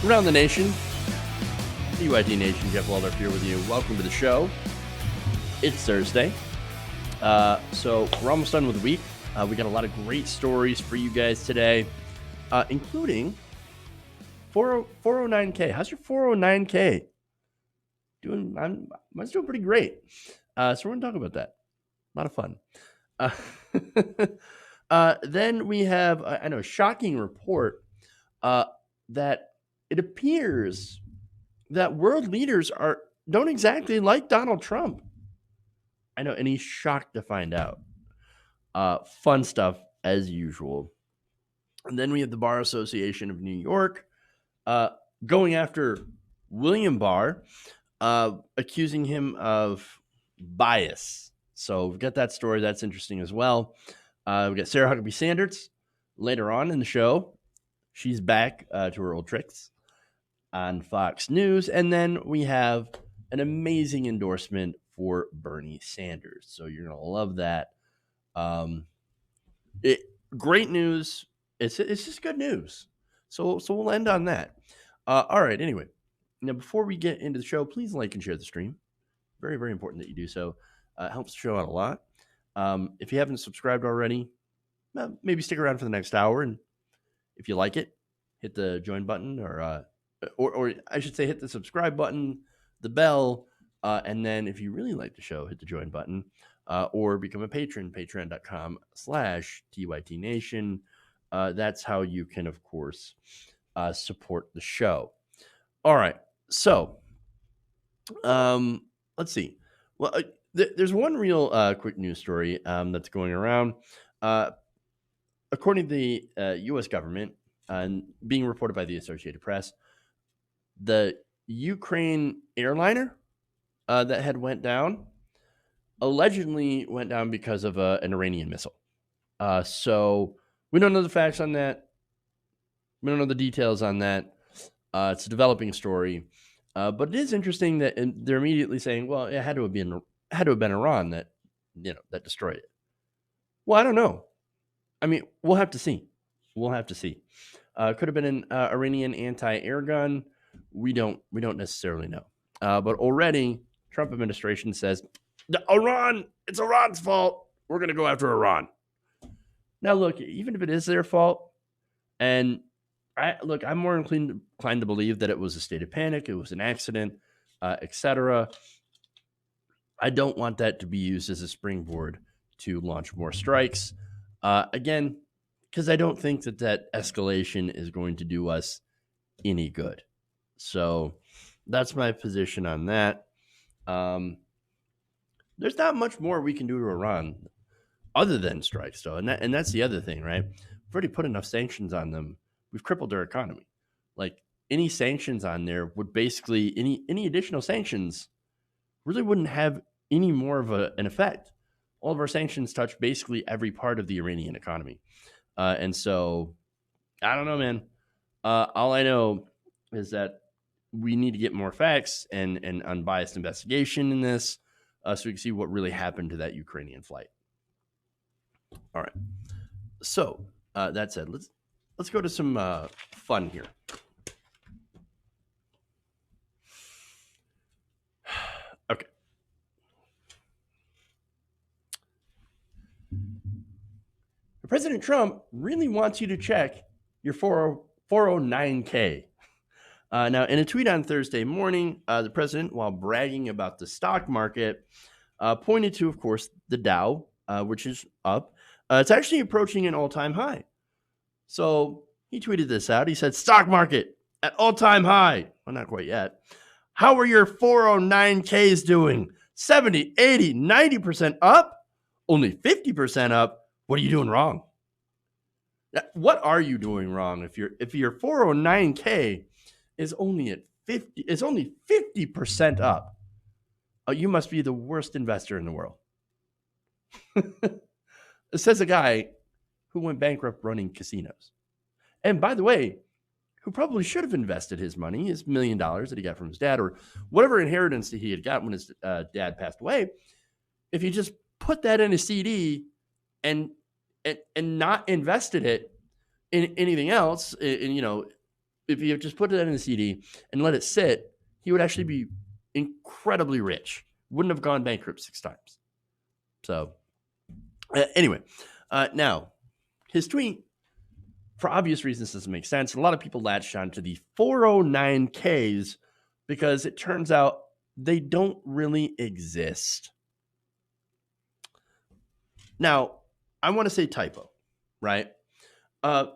Around the nation, TYT Nation, Jeff Waldorf here with you. Welcome to the show. It's Thursday, so we're almost done with the week. We got a lot of great stories for you guys today, including 409k. How's your 409k? Mine's doing pretty great. So we're going to talk about that. A lot of fun. Then we have, a shocking report that it appears that world leaders don't exactly like Donald Trump. I know, and he's shocked to find out. Fun stuff as usual. And then we have the Bar Association of New York going after William Barr, accusing him of bias. So we've got that story. That's interesting as well. We got Sarah Huckabee Sanders later on in the show. She's back to her old tricks on Fox News. And then we have an amazing endorsement for Bernie Sanders. So you're going to love that. Great news. It's just good news. So we'll end on that. All right. Anyway, now before we get into the show, please like and share the stream. Very, very important that you do so. Helps the show out a lot. If you haven't subscribed already, maybe stick around for the next hour. And if you like it, hit the join button or I should say hit the subscribe button, the bell. And then if you really like the show, hit the join button or become a patron, patreon.com/TYT Nation. That's how you can, of course, support the show. All right. So let's see. Well, there's one real quick news story that's going around. According to the U.S. government, and being reported by the Associated Press, the Ukraine airliner that had went down allegedly went down because of an Iranian missile. So we don't know the facts on that. We don't know the details on that. It's a developing story, but it is interesting that they're immediately saying, "Well, it had to have been Iran that that destroyed it." Well, I don't know. I mean, we'll have to see. Could have been an Iranian anti-air gun. We don't necessarily know. But already, Trump administration says, it's Iran's fault. We're going to go after Iran. Now, look, even if it is their fault, and I'm more inclined to believe that it was a state of panic, it was an accident, etc. I don't want that to be used as a springboard to launch more strikes. Again, because I don't think that escalation is going to do us any good. So that's my position on that. There's not much more we can do to Iran other than strikes, though. And that's the other thing, right? We've already put enough sanctions on them. We've crippled their economy. Like, any sanctions on there would basically, any additional sanctions really wouldn't have any more of an effect. All of our sanctions touch basically every part of the Iranian economy. And so, I don't know, man. All I know is that we need to get more facts and unbiased investigation in this so we can see what really happened to that Ukrainian flight. All right. So, that said, let's go to some fun here. Okay. President Trump really wants you to check your 409k. Now, in a tweet on Thursday morning, the president, while bragging about the stock market, pointed to, of course, the Dow, which is up. It's actually approaching an all-time high. So he tweeted this out. He said, "Stock market at all-time high." Well, not quite yet. "How are your 409ks doing? 70, 80, 90% up? Only 50% up? What are you doing wrong?" What are you doing wrong if your 409k is only at 50% up? You must be the worst investor in the world. It says a guy who went bankrupt running casinos. And by the way, who probably should have invested his money, his $1 million that he got from his dad, or whatever inheritance that he had got when his dad passed away. If he just put that in a CD and not invested it in anything else, in if you just put that in a CD and let it sit, he would actually be incredibly rich. Wouldn't have gone bankrupt 6 times. So anyway, now his tweet, for obvious reasons, doesn't make sense. And a lot of people latched on to the 409Ks because it turns out they don't really exist. Now, I want to say typo, right? And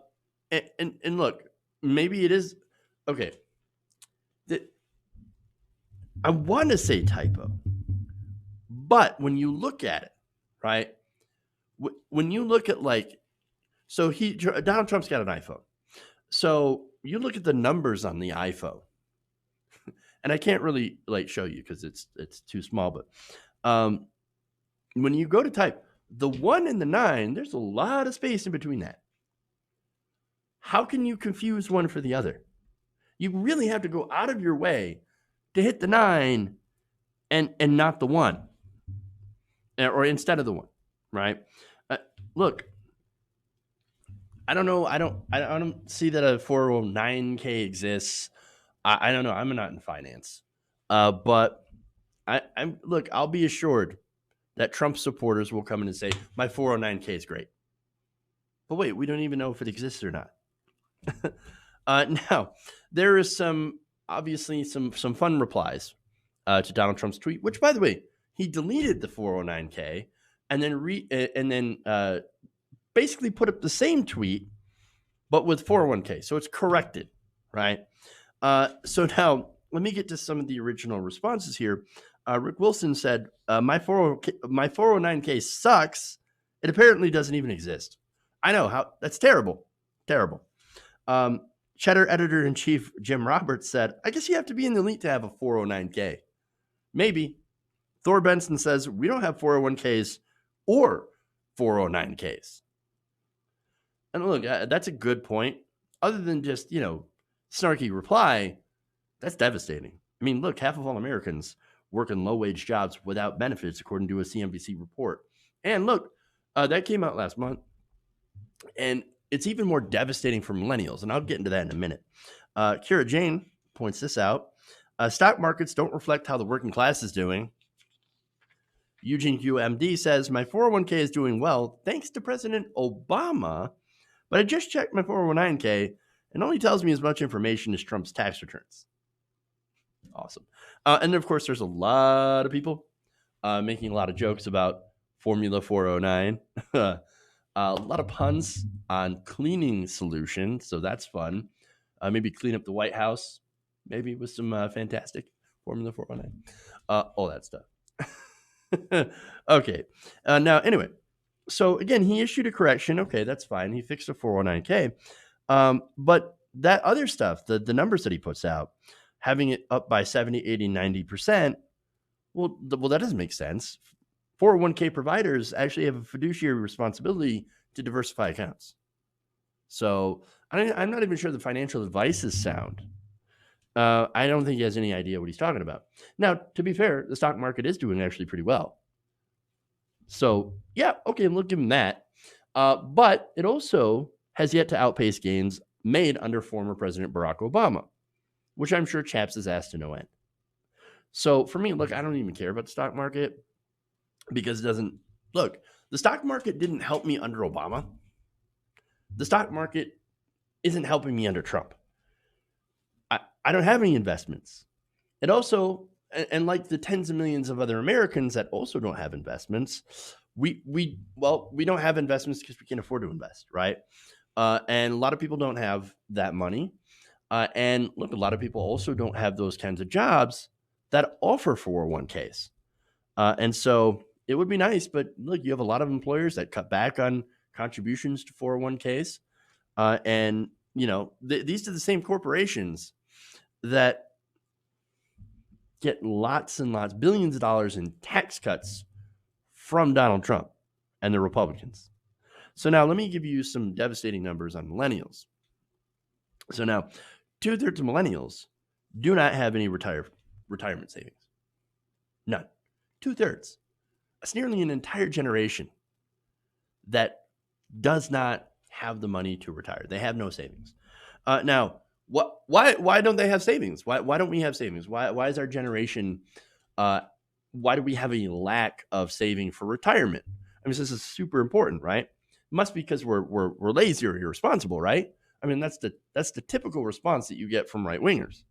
look, maybe it is okay. I want to say typo, but when you look at it, right? When you look at so Donald Trump's got an iPhone, so you look at the numbers on the iPhone, and I can't really show you because it's too small. But when you go to type the 1 and the 9, there's a lot of space in between that. How can you confuse one for the other? You really have to go out of your way to hit the 9 and not the 1, or instead of the 1, right? Look, I don't know. I don't see that a 409K exists. I don't know. I'm not in finance, but look. I'll be assured that Trump supporters will come in and say my 409K is great. But wait, we don't even know if it exists or not. Now, there is obviously some fun replies to Donald Trump's tweet, which, by the way, he deleted the 409K and then basically put up the same tweet, but with 401K. So it's corrected, right? So now let me get to some of the original responses here. Rick Wilson said, my 409K sucks. It apparently doesn't even exist. I know that's terrible. Terrible. Cheddar editor-in-chief Jim Roberts said, I guess you have to be in the elite to have a 409K. Maybe. Thor Benson says, we don't have 401Ks or 409Ks. And look, that's a good point. Other than just, snarky reply, that's devastating. I mean, look, half of all Americans work in low-wage jobs without benefits, according to a CNBC report. And look, that came out last month. And it's even more devastating for millennials, and I'll get into that in a minute. Kira Jane points this out. Stock markets don't reflect how the working class is doing. Eugene QMD says, my 401k is doing well thanks to President Obama, but I just checked my 409k and only tells me as much information as Trump's tax returns. Awesome. And of course, there's a lot of people making a lot of jokes about Formula 409. A lot of puns on cleaning solutions, so that's fun. Maybe clean up the White House, maybe with some fantastic Formula 409. All that stuff. Okay. Now, anyway, so again, he issued a correction. Okay, that's fine. He fixed a 409K. But that other stuff, the numbers that he puts out, having it up by 70, 80, 90%, well, that doesn't make sense. 401k providers actually have a fiduciary responsibility to diversify accounts. So I'm not even sure the financial advice is sound. I don't think he has any idea what he's talking about. Now, to be fair, the stock market is doing actually pretty well. So, yeah, okay, we'll give him that. But it also has yet to outpace gains made under former President Barack Obama, which I'm sure chaps his ass to no end. So for me, look, I don't even care about the stock market because it doesn't – look, the stock market didn't help me under Obama. The stock market isn't helping me under Trump. I don't have any investments. It also, and like the tens of millions of other Americans that also don't have investments, we don't have investments because we can't afford to invest, right? And a lot of people don't have that money. And look, a lot of people also don't have those kinds of jobs that offer 401ks. And so it would be nice, but look, you have a lot of employers that cut back on contributions to 401ks. And, these are the same corporations that get lots and lots, billions of dollars in tax cuts from Donald Trump and the Republicans. So now let me give you some devastating numbers on millennials. So now 2/3 of millennials do not have any retirement savings. None. 2/3. That's nearly an entire generation that does not have the money to retire. They have no savings. Now, Why don't they have savings? Why don't we have savings? Why is our generation uh why do we have a lack of saving for retirement? I mean, this is super important, right? It must be because we're lazy or irresponsible, right? I mean, that's the typical response that you get from right wingers.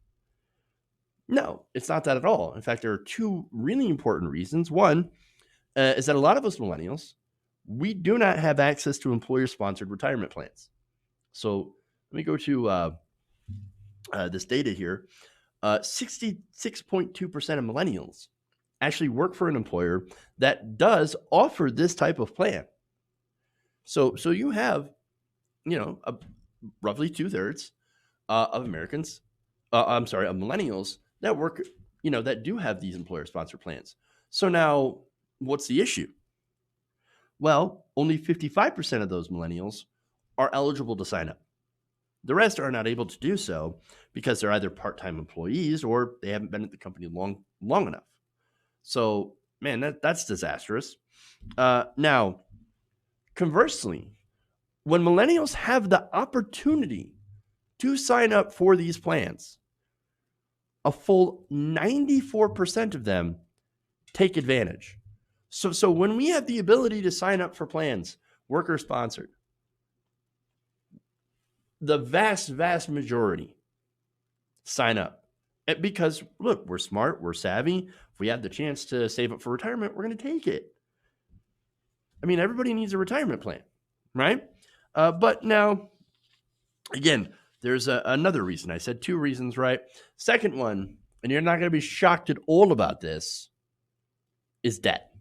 No, it's not that at all. In fact, there are two really important reasons. One is that a lot of us millennials, we do not have access to employer-sponsored retirement plans. So let me go to this data here. 66.2% of millennials actually work for an employer that does offer this type of plan. So you have, roughly 2/3 of Americans, of millennials that work, that do have these employer-sponsored plans. So now, what's the issue? Well, only 55% of those millennials are eligible to sign up. The rest are not able to do so because they're either part-time employees or they haven't been at the company long enough. So, man, that's disastrous. Now, conversely, when millennials have the opportunity to sign up for these plans, a full 94% of them take advantage. So when we have the ability to sign up for plans, worker sponsored, the vast majority sign up. Because look, we're smart, we're savvy. If we have the chance to save up for retirement, we're going to take it. I mean, everybody needs a retirement plan, right? But now, again, there's another reason. I said two reasons, right? Second one, and you're not going to be shocked at all about this, is debt.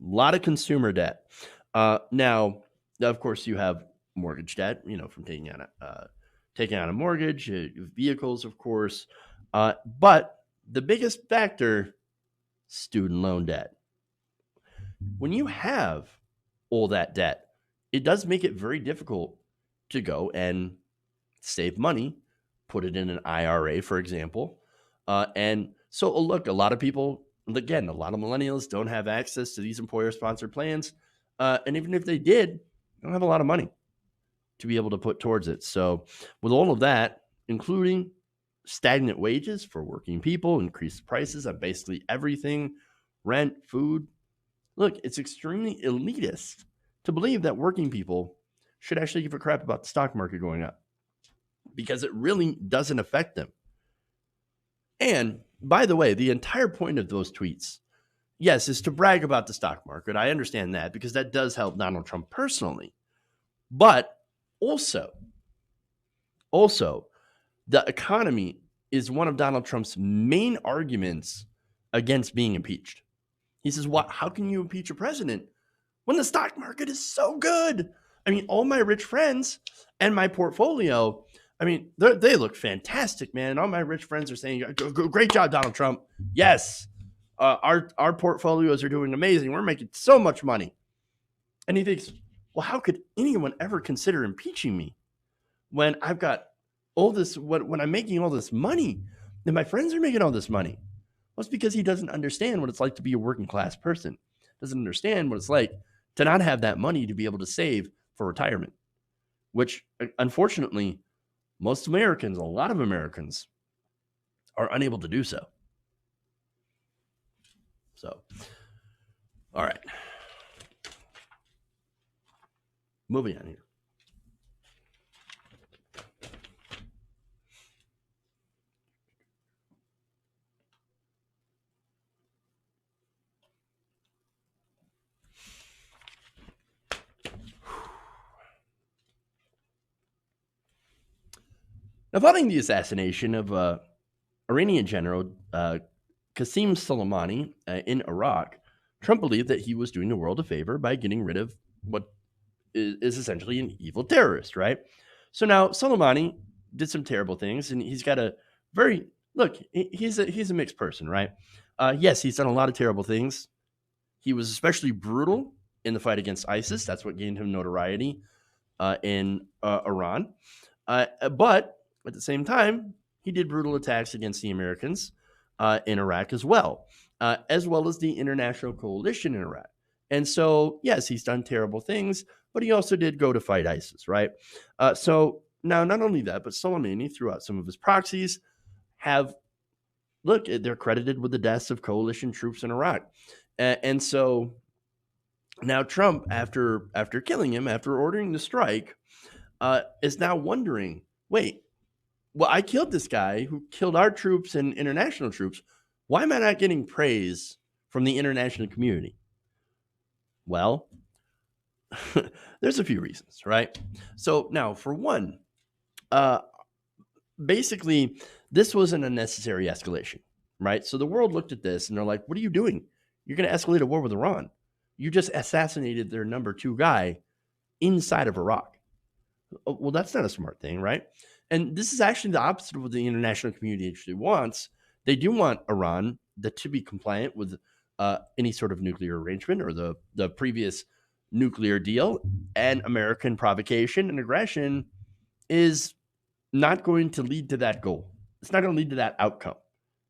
A lot of consumer debt. Now, of course, you have mortgage debt, from taking out a mortgage, vehicles, of course. But the biggest factor, student loan debt. When you have all that debt, it does make it very difficult to go and save money, put it in an IRA, for example. And so, look, a lot of people, again, a lot of millennials don't have access to these employer-sponsored plans. And even if they did, they don't have a lot of money to be able to put towards it. So with all of that, including stagnant wages for working people, increased prices on basically everything, rent, food, look, it's extremely elitist to believe that working people should actually give a crap about the stock market going up, because it really doesn't affect them. And by the way, the entire point of those tweets, yes, is to brag about the stock market. I understand that because that does help Donald Trump personally. But also, the economy is one of Donald Trump's main arguments against being impeached. He says, how can you impeach a president when the stock market is so good? I mean, all my rich friends and my portfolio, I mean, they look fantastic, man. All my rich friends are saying, great job, Donald Trump. Yes, our portfolios are doing amazing. We're making so much money. And he thinks, well, how could anyone ever consider impeaching me when I've got all this, when I'm making all this money and my friends are making all this money? Well, it's because he doesn't understand what it's like to be a working class person. Doesn't understand what it's like to not have that money to be able to save for retirement, which unfortunately, most Americans, a lot of Americans, are unable to do so. So, all right. Moving on here. Now, following the assassination of Iranian general Qasem Soleimani in Iraq, Trump believed that he was doing the world a favor by getting rid of what is essentially an evil terrorist, right? So now Soleimani did some terrible things, and he's got a very he's a mixed person, right? Yes, he's done a lot of terrible things. He was especially brutal in the fight against ISIS. That's what gained him notoriety in Iran. But at the same time, he did brutal attacks against the Americans in Iraq as well as the international coalition in Iraq. And so, yes, he's done terrible things, but he also did go to fight ISIS, right? So Now, not only that, but Soleimani, throughout some of his proxies, have look, they're credited with the deaths of coalition troops in Iraq. And so now Trump, after killing him, after ordering the strike, is now wondering, wait, well, I killed this guy who killed our troops and international troops. Why am I not getting praise from the international community? Well, there's a few reasons, right? So now, for one, uh, basically, this was an unnecessary escalation, right? So the world looked at this and they're like, what are you doing? You're going to escalate a war with Iran. You just assassinated their number two guy inside of Iraq. Well, that's not a smart thing, right? And this is actually the opposite of what the international community actually wants. They do want Iran to be compliant with any sort of nuclear arrangement or the previous nuclear deal. And American provocation and aggression is not going to lead to that goal. It's not going to lead to that outcome,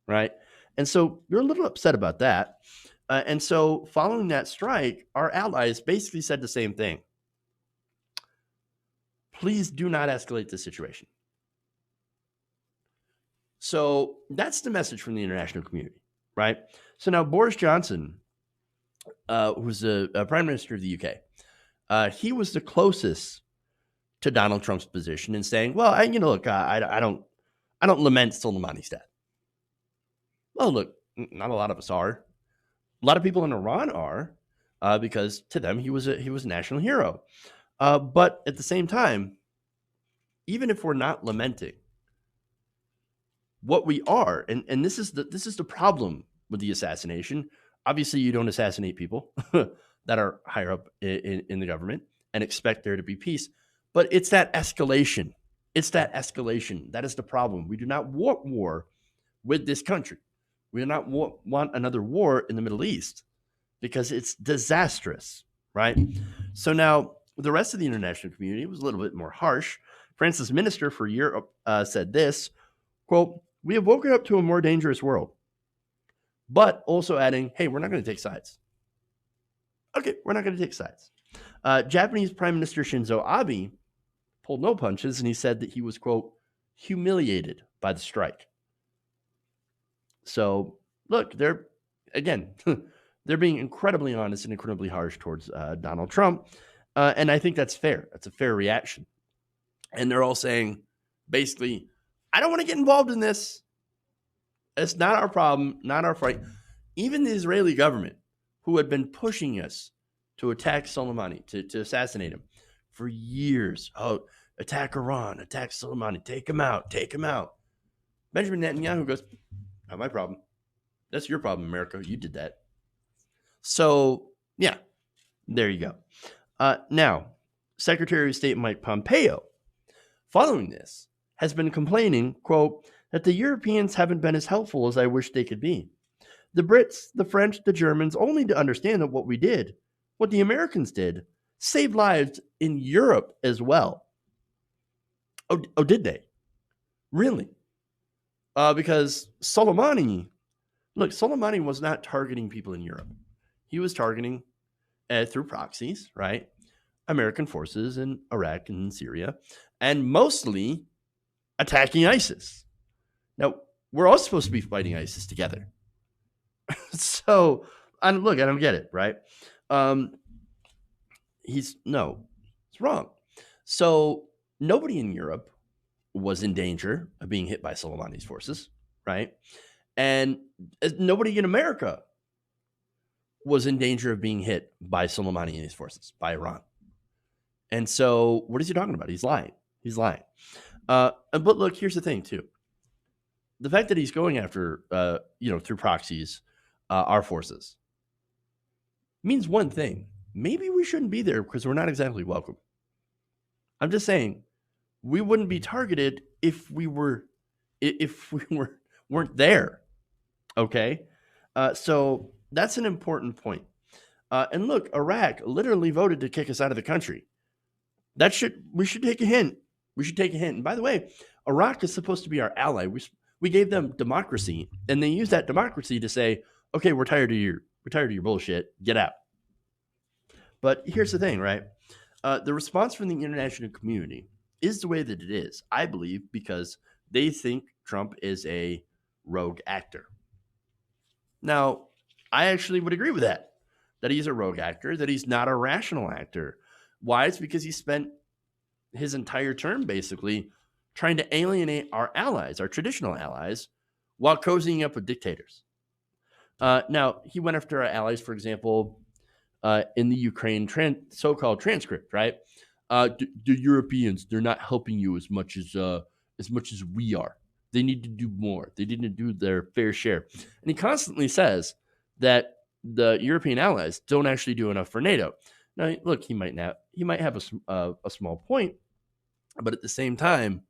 right? And so you're a little upset about that. And so following that strike, our allies basically said the same thing. Please do not escalate the situation. So that's the message from the international community, right? So now Boris Johnson, who's a prime minister of the UK, he was the closest to Donald Trump's position in saying, well, I don't lament Soleimani's death. Well, look, not a lot of us are. A lot of people in Iran are, because to them he was a national hero. But at the same time, even if we're not lamenting, what we are, and this is the problem with the assassination. Obviously, you don't assassinate people that are higher up in the government and expect there to be peace. But it's that escalation. It's that escalation. That is the problem. We do not want war with this country. We do not want another war in the Middle East because it's disastrous, right? So now the rest of the international community was a little bit more harsh. France's minister for Europe said this, quote, "We have woken up to a more dangerous world," but also adding, hey, we're not going to take sides. Okay, we're not going to take sides. Japanese Prime Minister Shinzo Abe pulled no punches, and he said that he was, quote, humiliated by the strike. So, look, they're being incredibly honest and incredibly harsh towards Donald Trump, and I think that's fair. That's a fair reaction. And they're all saying, basically, I don't want to get involved in this. It's not our problem, not our fight. Even the Israeli government, who had been pushing us to attack Soleimani, to assassinate him for years. Oh, attack Iran, attack Soleimani, take him out, take him out. Benjamin Netanyahu goes, not my problem. That's your problem, America. You did that. So, yeah, there you go. Now, Secretary of State Mike Pompeo, following this, has been complaining, quote, that the Europeans haven't been as helpful as I wish they could be. The Brits, the French, the Germans all need to understand that what we did, what the Americans did, saved lives in Europe as well. Oh, did they? Really? Because Soleimani was not targeting people in Europe. He was targeting, through proxies, right, American forces in Iraq and Syria, and mostly attacking ISIS. Now, we're all supposed to be fighting ISIS together. So, I don't get it, right? It's wrong. So, nobody in Europe was in danger of being hit by Soleimani's forces, right? And nobody in America was in danger of being hit by Soleimani and his forces, by Iran. And so, what is he talking about? He's lying. But look, here's the thing, too. The fact that he's going after, through proxies, our forces means one thing. Maybe we shouldn't be there because we're not exactly welcome. I'm just saying, we wouldn't be targeted if we weren't there. Okay, so that's an important point. And look, Iraq literally voted to kick us out of the country. We should take a hint. We should take a hint. And by the way, Iraq is supposed to be our ally. We gave them democracy, and they used that democracy to say, okay, we're tired of your bullshit. Get out. But here's the thing, right? The response from the international community is the way that it is, I believe, because they think Trump is a rogue actor. Now, I actually would agree with that he's a rogue actor, that he's not a rational actor. Why? It's because he spent his entire term basically trying to alienate our allies, our traditional allies, while cozying up with dictators. Now, he went after our allies, for example, in the Ukraine so-called transcript, right? The Europeans, they're not helping you as much as we are. They need to do more. They didn't do their fair share. And he constantly says that the European allies don't actually do enough for NATO. Now, look, he might have a small point, but at the same time,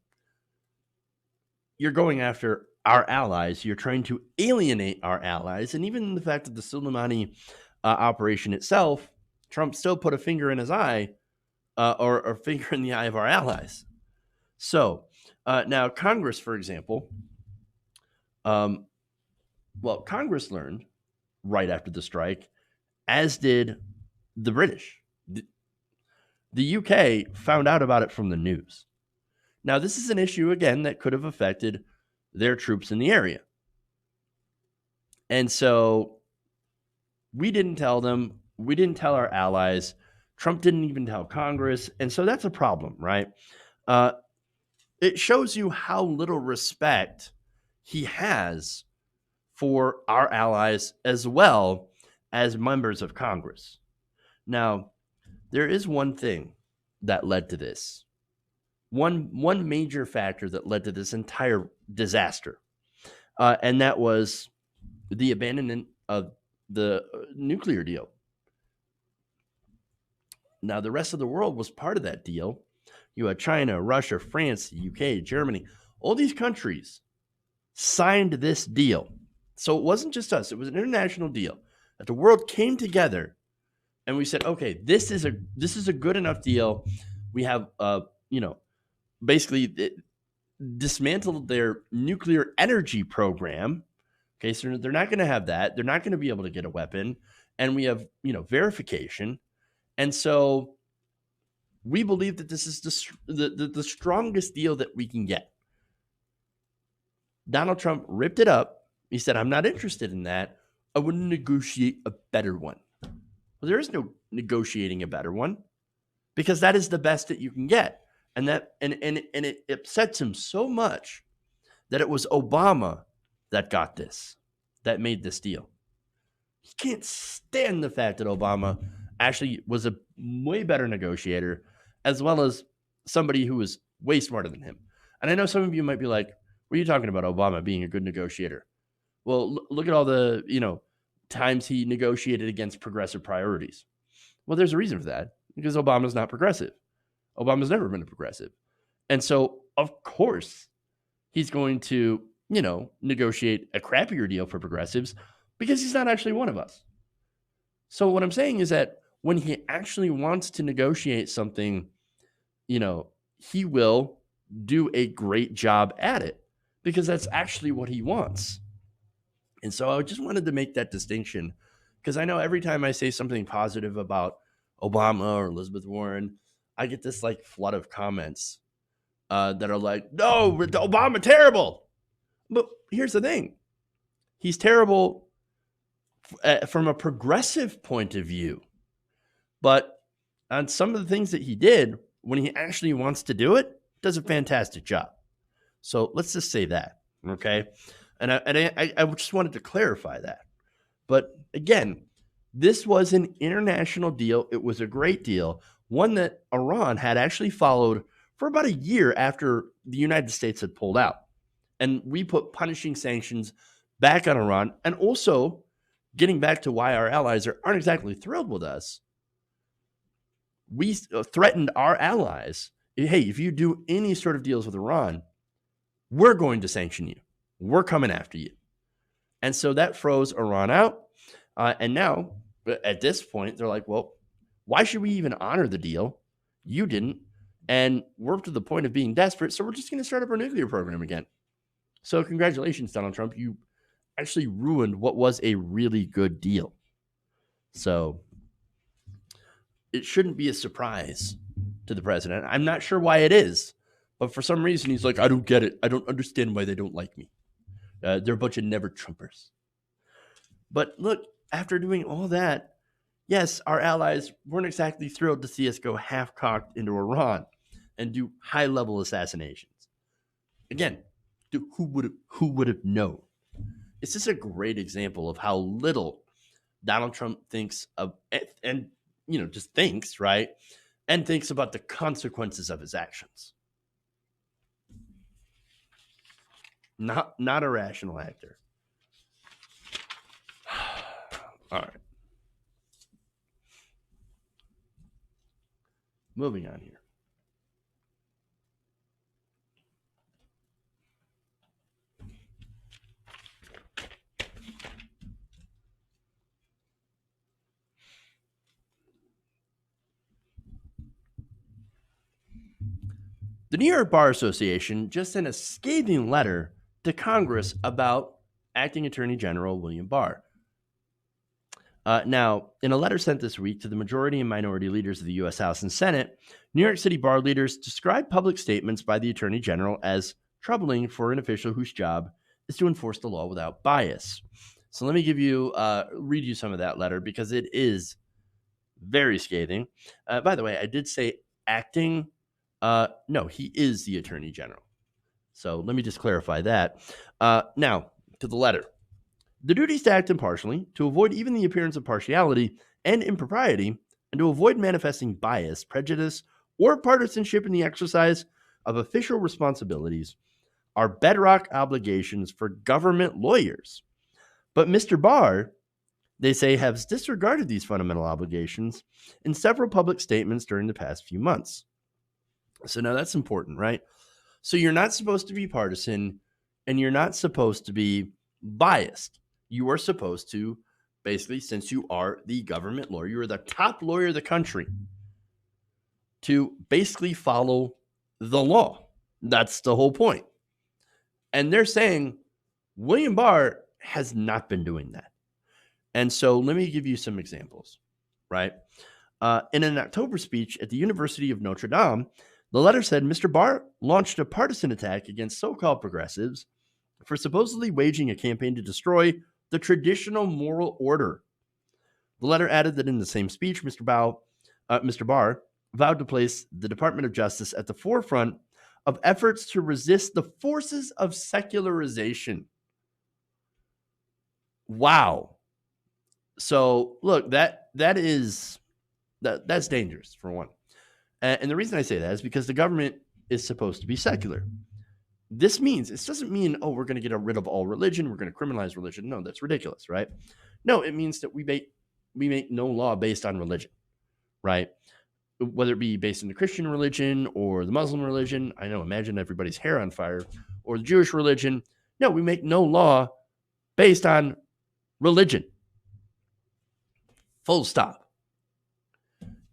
you're going after our allies. You're trying to alienate our allies. And even the fact that the Soleimani operation itself, Trump still put a finger in his eye or a finger in the eye of our allies. So now Congress, for example, Congress learned right after the strike, as did the British. The UK found out about it from the news. Now, this is an issue, again, that could have affected their troops in the area. And so we didn't tell them. We didn't tell our allies. Trump didn't even tell Congress. And so that's a problem, right? It shows you how little respect he has for our allies as well as members of Congress. Now, there is one thing that led to this. One major factor that led to this entire disaster, and that was the abandonment of the nuclear deal. Now, the rest of the world was part of that deal. You had China, Russia, France, the UK, Germany. All these countries signed this deal. So it wasn't just us. It was an international deal that the world came together and we said, okay, this is a good enough deal. We have, basically dismantled their nuclear energy program. Okay, so they're not going to have that. They're not going to be able to get a weapon. And we have, verification. And so we believe that this is the strongest deal that we can get. Donald Trump ripped it up. He said, I'm not interested in that. I would negotiate a better one. Well, there is no negotiating a better one because that is the best that you can get. And it upsets him so much that it was Obama that got this, that made this deal. He can't stand the fact that Obama actually was a way better negotiator, as well as somebody who was way smarter than him. And I know some of you might be like, what are you talking about, Obama being a good negotiator? Well, look at all the, times he negotiated against progressive priorities. Well, there's a reason for that, because Obama's not progressive. Obama's never been a progressive. And so, of course, he's going to, negotiate a crappier deal for progressives because he's not actually one of us. So what I'm saying is that when he actually wants to negotiate something, he will do a great job at it because that's actually what he wants. And so I just wanted to make that distinction because I know every time I say something positive about Obama or Elizabeth Warren, I get this flood of comments that are like, no, Obama terrible. But here's the thing. He's terrible from a progressive point of view. But on some of the things that he did, when he actually wants to do it, does a fantastic job. So let's just say that, okay? And I just wanted to clarify that. But again, this was an international deal. It was a great deal, one that Iran had actually followed for about a year after the United States had pulled out. And we put punishing sanctions back on Iran, and also getting back to why our allies aren't exactly thrilled with us. We threatened our allies, hey, if you do any sort of deals with Iran, we're going to sanction you. We're coming after you. And so that froze Iran out. And now, at this point, they're like, well, why should we even honor the deal? You didn't. And we're to the point of being desperate, so we're just going to start up our nuclear program again. So congratulations, Donald Trump. You actually ruined what was a really good deal. So it shouldn't be a surprise to the president. I'm not sure why it is, But for some reason, he's like, I don't get it. I don't understand why they don't like me. They're a bunch of never Trumpers. But look, after doing all that, yes, our allies weren't exactly thrilled to see us go half-cocked into Iran and do high-level assassinations. Again, who would have known? It's just a great example of how little Donald Trump thinks of, and just thinks, right? And thinks about the consequences of his actions. Not a rational actor. All right. Moving on here. The New York Bar Association just sent a scathing letter to Congress about Acting Attorney General William Barr. Now, in a letter sent this week to the majority and minority leaders of the U.S. House and Senate, New York City bar leaders described public statements by the Attorney General as troubling for an official whose job is to enforce the law without bias. So let me read you some of that letter because it is very scathing. By the way, I did say acting. No, he is the Attorney General. So let me just clarify that. Now, to the letter. The duties to act impartially, to avoid even the appearance of partiality and impropriety, and to avoid manifesting bias, prejudice, or partisanship in the exercise of official responsibilities are bedrock obligations for government lawyers. But Mr. Barr, they say, has disregarded these fundamental obligations in several public statements during the past few months. So now that's important, right? So you're not supposed to be partisan, and you're not supposed to be biased. You are supposed to, basically, since you are the government lawyer, you are the top lawyer of the country, to basically follow the law. That's the whole point. And they're saying William Barr has not been doing that. And so let me give you some examples, right? In an October speech at the University of Notre Dame, the letter said Mr. Barr launched a partisan attack against so-called progressives for supposedly waging a campaign to destroy the traditional moral order. The letter added that in the same speech, Mr. Barr vowed to place the Department of Justice at the forefront of efforts to resist the forces of secularization. Wow. So look, that's dangerous, for one. And the reason I say that is because the government is supposed to be secular. This doesn't mean, we're going to get rid of all religion, we're going to criminalize religion. No, that's ridiculous, right? No, it means that we make no law based on religion, right? Whether it be based on the Christian religion or the Muslim religion, imagine everybody's hair on fire, or the Jewish religion. No, we make no law based on religion. Full stop.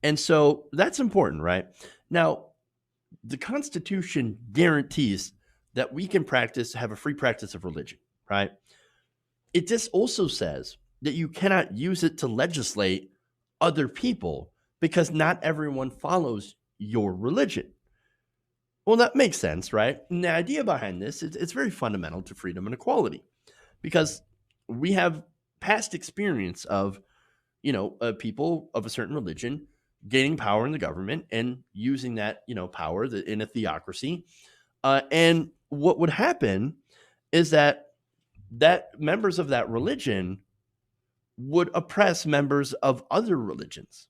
And so that's important, right? Now, the Constitution guarantees that we can have a free practice of religion, right? It just also says that you cannot use it to legislate other people because not everyone follows your religion. Well, that makes sense, right? And the idea behind this is it's very fundamental to freedom and equality because we have past experience of, people of a certain religion gaining power in the government and using that, power in a theocracy. And what would happen is that members of that religion would oppress members of other religions.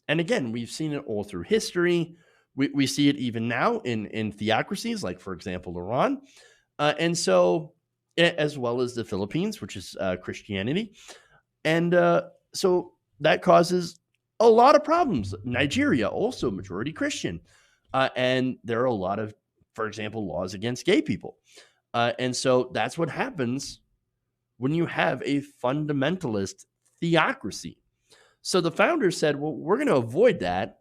And again, we've seen it all through history. We see it even now in theocracies, like, for example, Iran. And so, as well as the Philippines, which is Christianity. And so that causes a lot of problems. Nigeria, also majority Christian. And there are a lot of, for example, laws against gay people. And so that's what happens when you have a fundamentalist theocracy. So the founders said, well, we're going to avoid that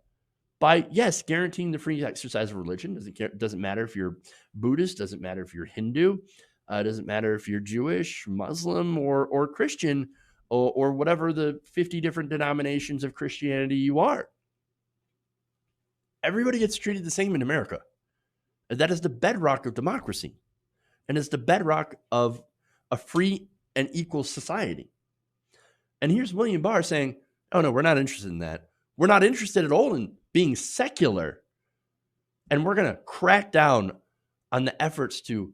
by, yes, guaranteeing the free exercise of religion. Doesn't matter if you're Buddhist, doesn't matter if you're Hindu, doesn't matter if you're Jewish, Muslim, or Christian, or whatever the 50 different denominations of Christianity you are. Everybody gets treated the same in America. That is the bedrock of democracy, and it's the bedrock of a free and equal society. And here's William Barr saying, oh, no, we're not interested in that. We're not interested at all in being secular. And we're going to crack down on the efforts to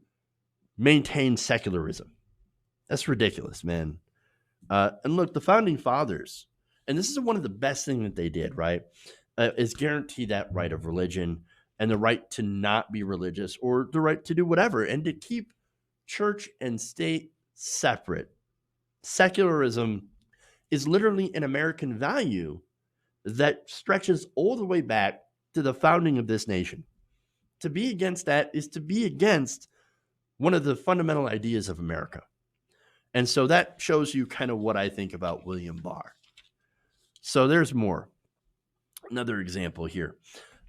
maintain secularism. That's ridiculous, man. And look, the founding fathers, and this is one of the best things that they did, right, is guarantee that right of religion and the right to not be religious or the right to do whatever and to keep church and state separate. Secularism is literally an American value that stretches all the way back to the founding of this nation. To be against that is to be against one of the fundamental ideas of America. And so that shows you kind of what I think about William Barr. So there's more. Another example here.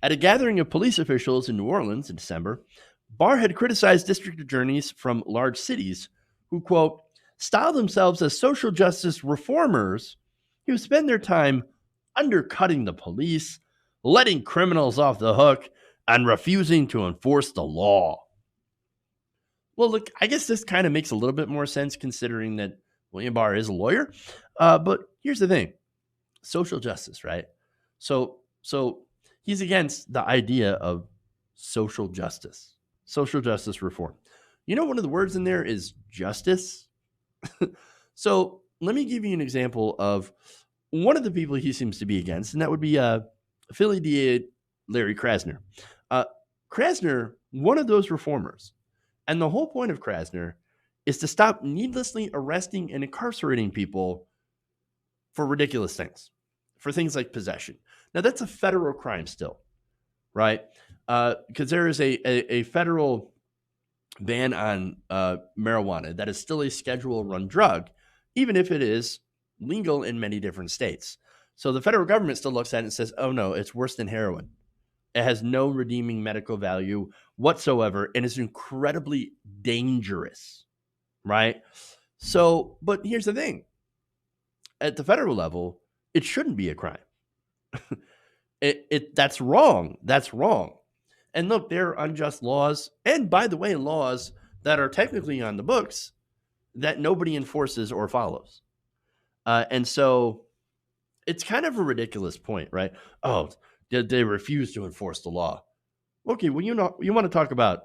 At a gathering of police officials in New Orleans in December, Barr had criticized district attorneys from large cities who, quote, style themselves as social justice reformers who spend their time undercutting the police, letting criminals off the hook, and refusing to enforce the law. Well, look, I guess this kind of makes a little bit more sense considering that William Barr is a lawyer. But here's the thing. Social justice, right? So he's against the idea of social justice reform. You know, one of the words in there is justice. So let me give you an example of one of the people he seems to be against, and that would be Philly DA Larry Krasner. Krasner, one of those reformers. And the whole point of Krasner is to stop needlessly arresting and incarcerating people for ridiculous things, for things like possession. Now, that's a federal crime still, right? Because there is a federal ban on marijuana that is still a Schedule I drug, even if it is legal in many different states. So the federal government still looks at it and says, oh, no, it's worse than heroin. It has no redeeming medical value whatsoever and is incredibly dangerous, right? So, but here's the thing. At the federal level, it shouldn't be a crime. That's wrong. That's wrong. And look, there are unjust laws, and by the way, laws that are technically on the books that nobody enforces or follows. And so it's kind of a ridiculous point, right? Oh, they refuse to enforce the law. Okay, well, you want to talk about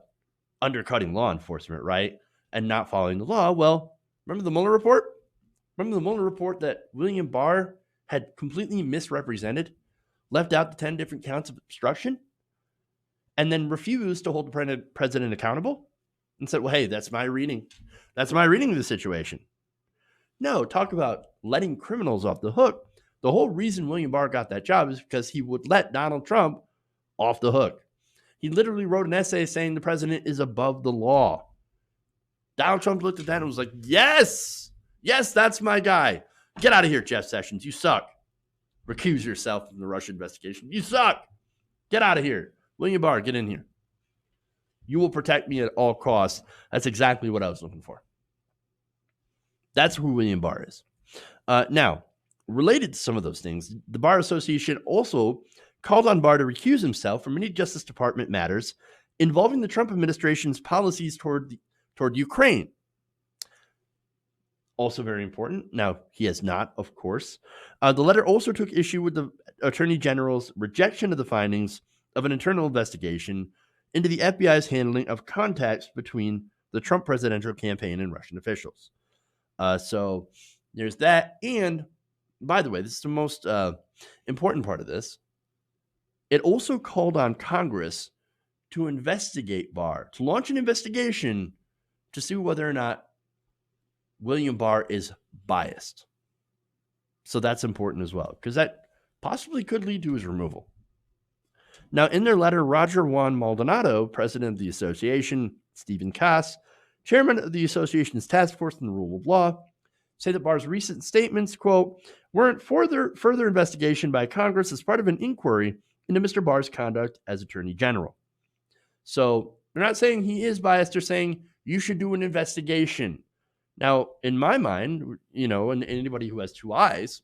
undercutting law enforcement, right? And not following the law. Well, remember the Mueller report? Remember the Mueller report that William Barr had completely misrepresented, left out the 10 different counts of obstruction, and then refused to hold the president accountable and said, well, hey, that's my reading. That's my reading of the situation. No, talk about letting criminals off the hook. The whole reason William Barr got that job is because he would let Donald Trump off the hook. He literally wrote an essay saying the president is above the law. Donald Trump looked at that and was like, yes, that's my guy. Get out of here, Jeff Sessions. You suck. Recuse yourself from the Russia investigation. You suck. Get out of here. William Barr, get in here. You will protect me at all costs. That's exactly what I was looking for. That's who William Barr is. Now, related to some of those things, the Bar Association also called on Barr to recuse himself from any Justice Department matters involving the Trump administration's policies toward Ukraine. Also very important. Now, he has not, of course. The letter also took issue with the Attorney General's rejection of the findings of an internal investigation into the FBI's handling of contacts between the Trump presidential campaign and Russian officials. So there's that. And by the way, this is the most important part of this. It also called on Congress to investigate Barr, to launch an investigation to see whether or not William Barr is biased. So that's important as well, because that possibly could lead to his removal. Now, in their letter, Roger Juan Maldonado, president of the association, Stephen Cass, chairman of the association's task force on the rule of law, say that Barr's recent statements, quote, warrant further investigation by Congress as part of an inquiry into Mr. Barr's conduct as Attorney General. So they're not saying he is biased. They're saying you should do an investigation. Now, in my mind, and anybody who has two eyes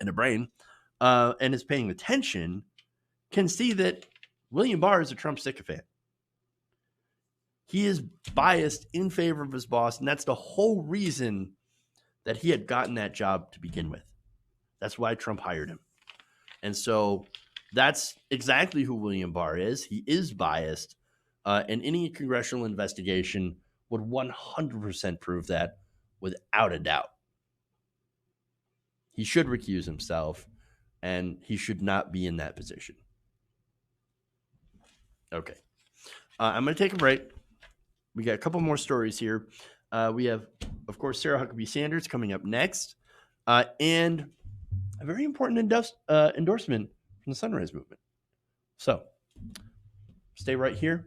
and a brain and is paying attention can see that William Barr is a Trump sycophant. He is biased in favor of his boss, and that's the whole reason that he had gotten that job to begin with. That's why Trump hired him. And so that's exactly who William Barr is. He is biased, and any congressional investigation would 100% prove that without a doubt. He should recuse himself, and he should not be in that position. Okay. I'm going to take a break. We got a couple more stories here. We have, of course, Sarah Huckabee Sanders coming up next, and a very important endorsement from the Sunrise Movement. So stay right here.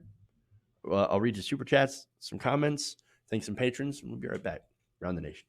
I'll read your super chats, some comments, thanks some patrons, and we'll be right back around the nation.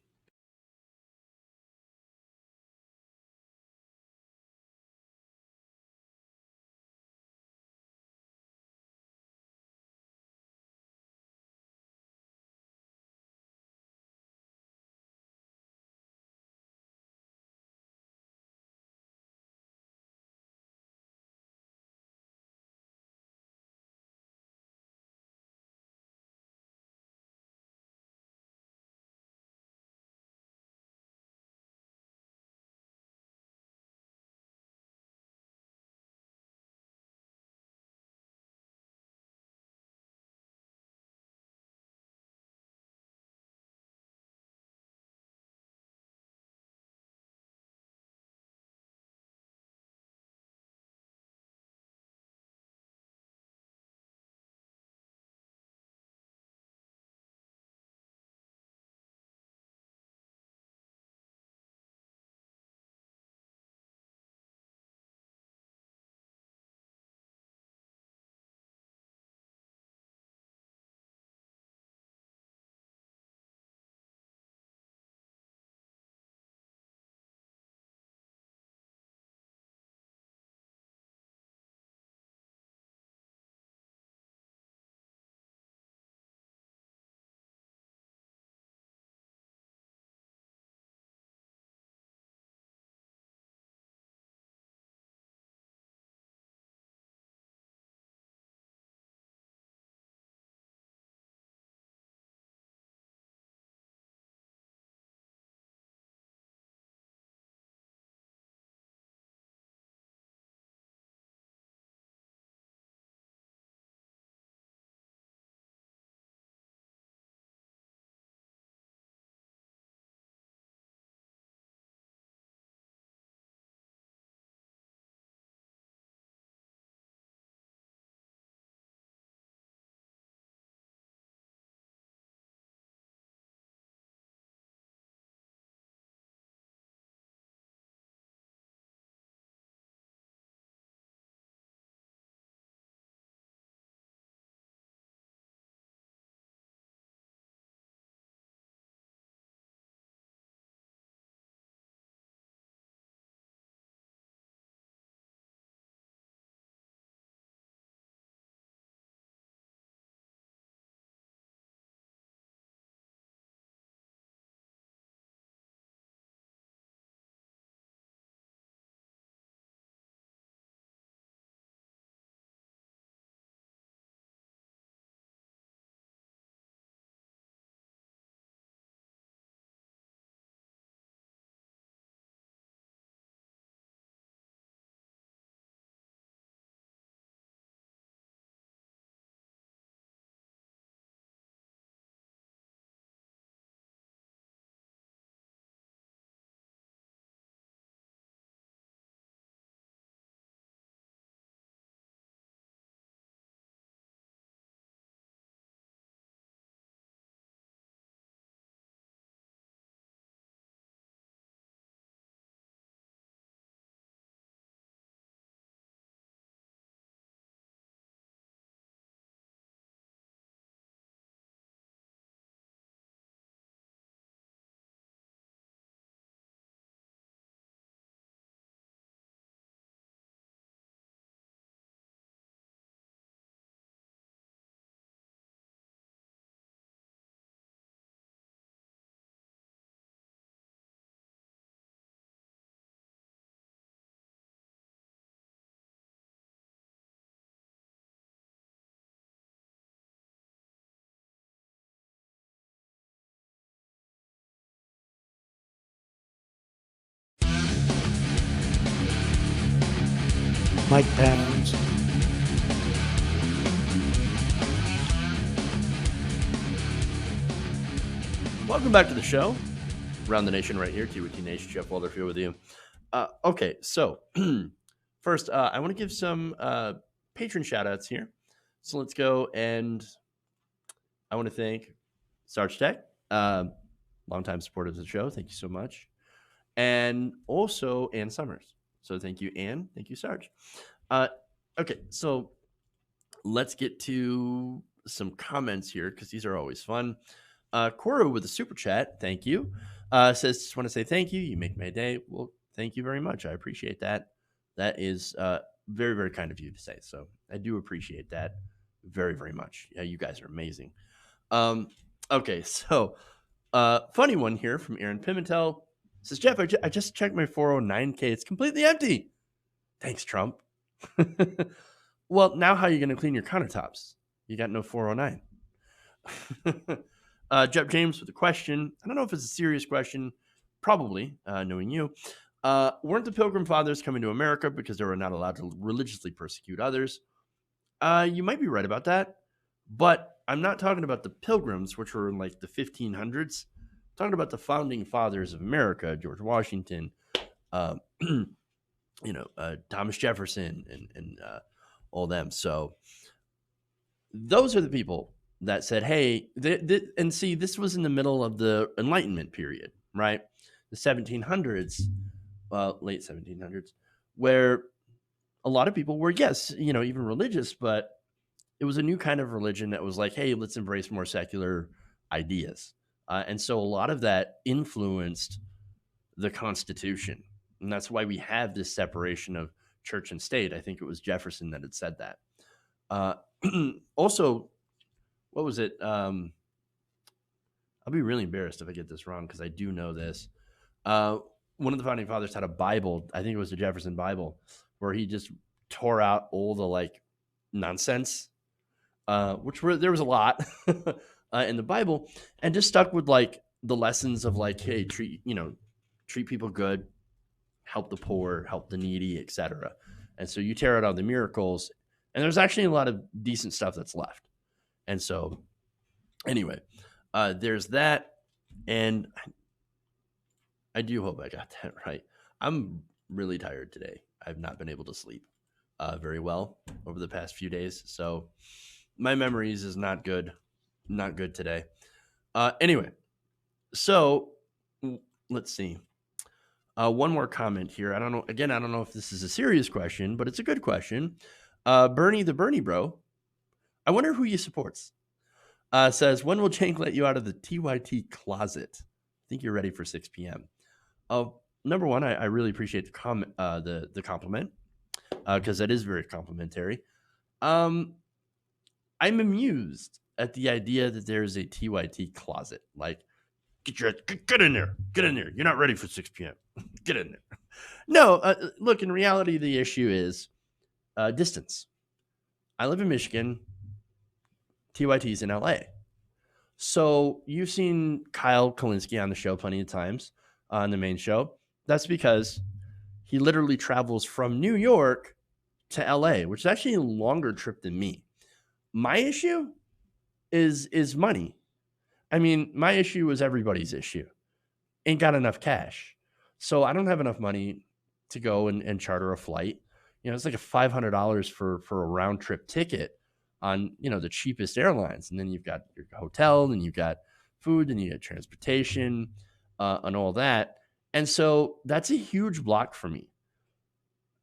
Mike Pence. Welcome back to the show. Around the Nation right here, TWT Nation, Jeff Walderfield with you. Okay, so first, I want to give some patron shout-outs here. So let's go, and I want to thank Sarge Tech, longtime supporter of the show. Thank you so much. And also Ann Summers. So thank you, Ann. Thank you, Sarge. Okay, so let's get to some comments here because these are always fun. Coro with a super chat, thank you. Says, just want to say thank you. You make my day. Well, thank you very much. I appreciate that. That is very, very kind of you to say. So I do appreciate that very, very much. Yeah, you guys are amazing. Okay, so funny one here from Aaron Pimentel. Says, Jeff, I just checked my 409k. It's completely empty. Thanks, Trump. Well, now how are you going to clean your countertops? You got no 409. Jeff James with a question. I don't know if it's a serious question. Probably, knowing you. Weren't the Pilgrim Fathers coming to America because they were not allowed to religiously persecute others? You might be right about that. But I'm not talking about the Pilgrims, which were in like the 1500s. I'm talking about the founding fathers of America, George Washington, Thomas Jefferson, and all them. So those are the people that said, hey, and see, this was in the middle of the Enlightenment period, right? The 1700s, late 1700s, where a lot of people were, yes, even religious, but it was a new kind of religion that was like, hey, let's embrace more secular ideas. And so a lot of that influenced the Constitution. And that's why we have this separation of church and state. I think it was Jefferson that had said that. Also, what was it? I'll be really embarrassed if I get this wrong because I do know this. One of the founding fathers had a Bible. I think it was the Jefferson Bible, where he just tore out all the nonsense, there was a lot in the Bible, and just stuck with the lessons of hey, treat people good, help the poor, help the needy, etc. And so you tear out all the miracles, and there's actually a lot of decent stuff that's left. And so, anyway, there's that, and I do hope I got that right. I'm really tired today. I've not been able to sleep very well over the past few days, so my memories is not good today. Anyway, so let's see. One more comment here. I don't know if this is a serious question, but it's a good question. Bernie the Bernie bro, I wonder who he supports. Says, when will Cenk let you out of the TYT closet? I think you're ready for 6 p.m. Number one, I really appreciate the compliment because that is very complimentary. I'm amused at the idea that there is a TYT closet. Get in there. You're not ready for 6 p.m. Get in there. No, look, in reality, the issue is distance. I live in Michigan. TYT's in LA. So you've seen Kyle Kalinske on the show plenty of times on the main show. That's because he literally travels from New York to LA, which is actually a longer trip than me. My issue is money. I mean, my issue is everybody's issue. Ain't got enough cash. So I don't have enough money to go and charter a flight. It's like $500 for a round trip ticket on, the cheapest airlines. And then you've got your hotel, and you've got food, and you get transportation, and all that. And so that's a huge block for me,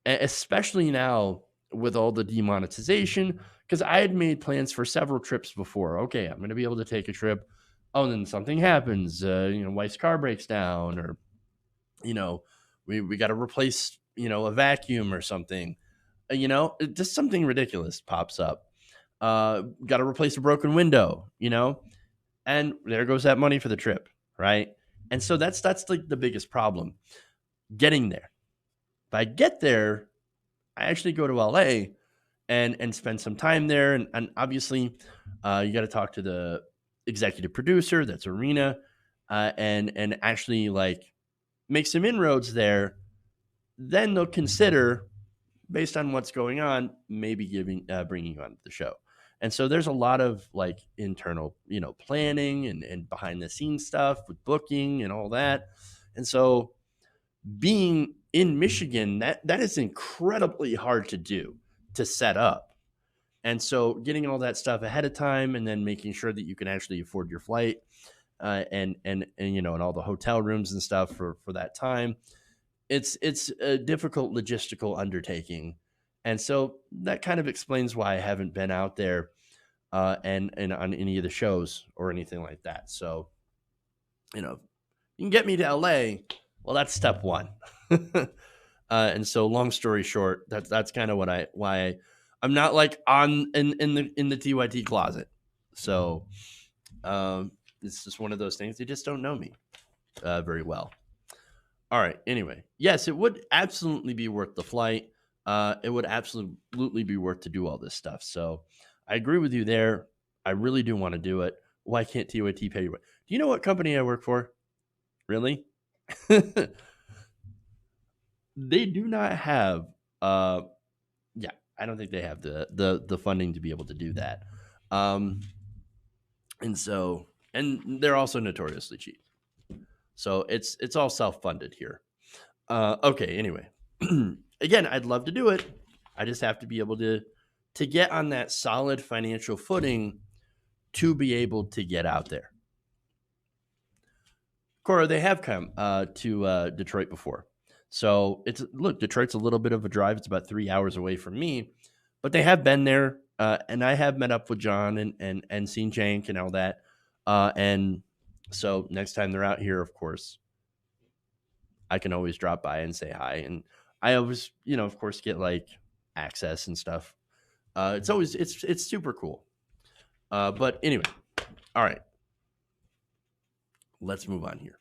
especially now with all the demonetization, because I had made plans for several trips before. Okay, I'm going to be able to take a trip. Oh, and then something happens. Wife's car breaks down, or, we got to replace, a vacuum or something. Just something ridiculous pops up. Got to replace a broken window, and there goes that money for the trip, right? And so that's like the biggest problem, getting there. If I get there, I actually go to LA and spend some time there. And obviously, you got to talk to the executive producer, that's Arena, and actually make some inroads there. Then they'll consider based on what's going on, maybe bringing you on the show. And so there's a lot of like internal, planning and behind the scenes stuff with booking and all that. And so being in Michigan, that is incredibly hard to do, to set up. And so getting all that stuff ahead of time and then making sure that you can actually afford your flight and all the hotel rooms and stuff for that time. It's a difficult logistical undertaking. And so that kind of explains why I haven't been out there and on any of the shows or anything like that. So, you can get me to LA. Well, that's step one. And so long story short, that's kind of why I'm not like in the TYT closet. So it's just one of those things. They just don't know me very well. All right. Anyway, yes, it would absolutely be worth the flight. It would absolutely be worth to do all this stuff. So I agree with you there. I really do want to do it. Why can't TYT pay you? Do you know what company I work for? Really? They do not have. I don't think they have the funding to be able to do that. And they're also notoriously cheap. So it's all self-funded here. Okay, anyway. Again, I'd love to do it. I just have to be able to get on that solid financial footing to be able to get out there. Cora, they have come to Detroit before. So Detroit's a little bit of a drive. It's about 3 hours away from me, but they have been there. And I have met up with John and seen Jank and all that. And so next time they're out here, of course, I can always drop by and say hi. And I always, of course, get like access and stuff. It's super cool. But anyway, all right, let's move on here.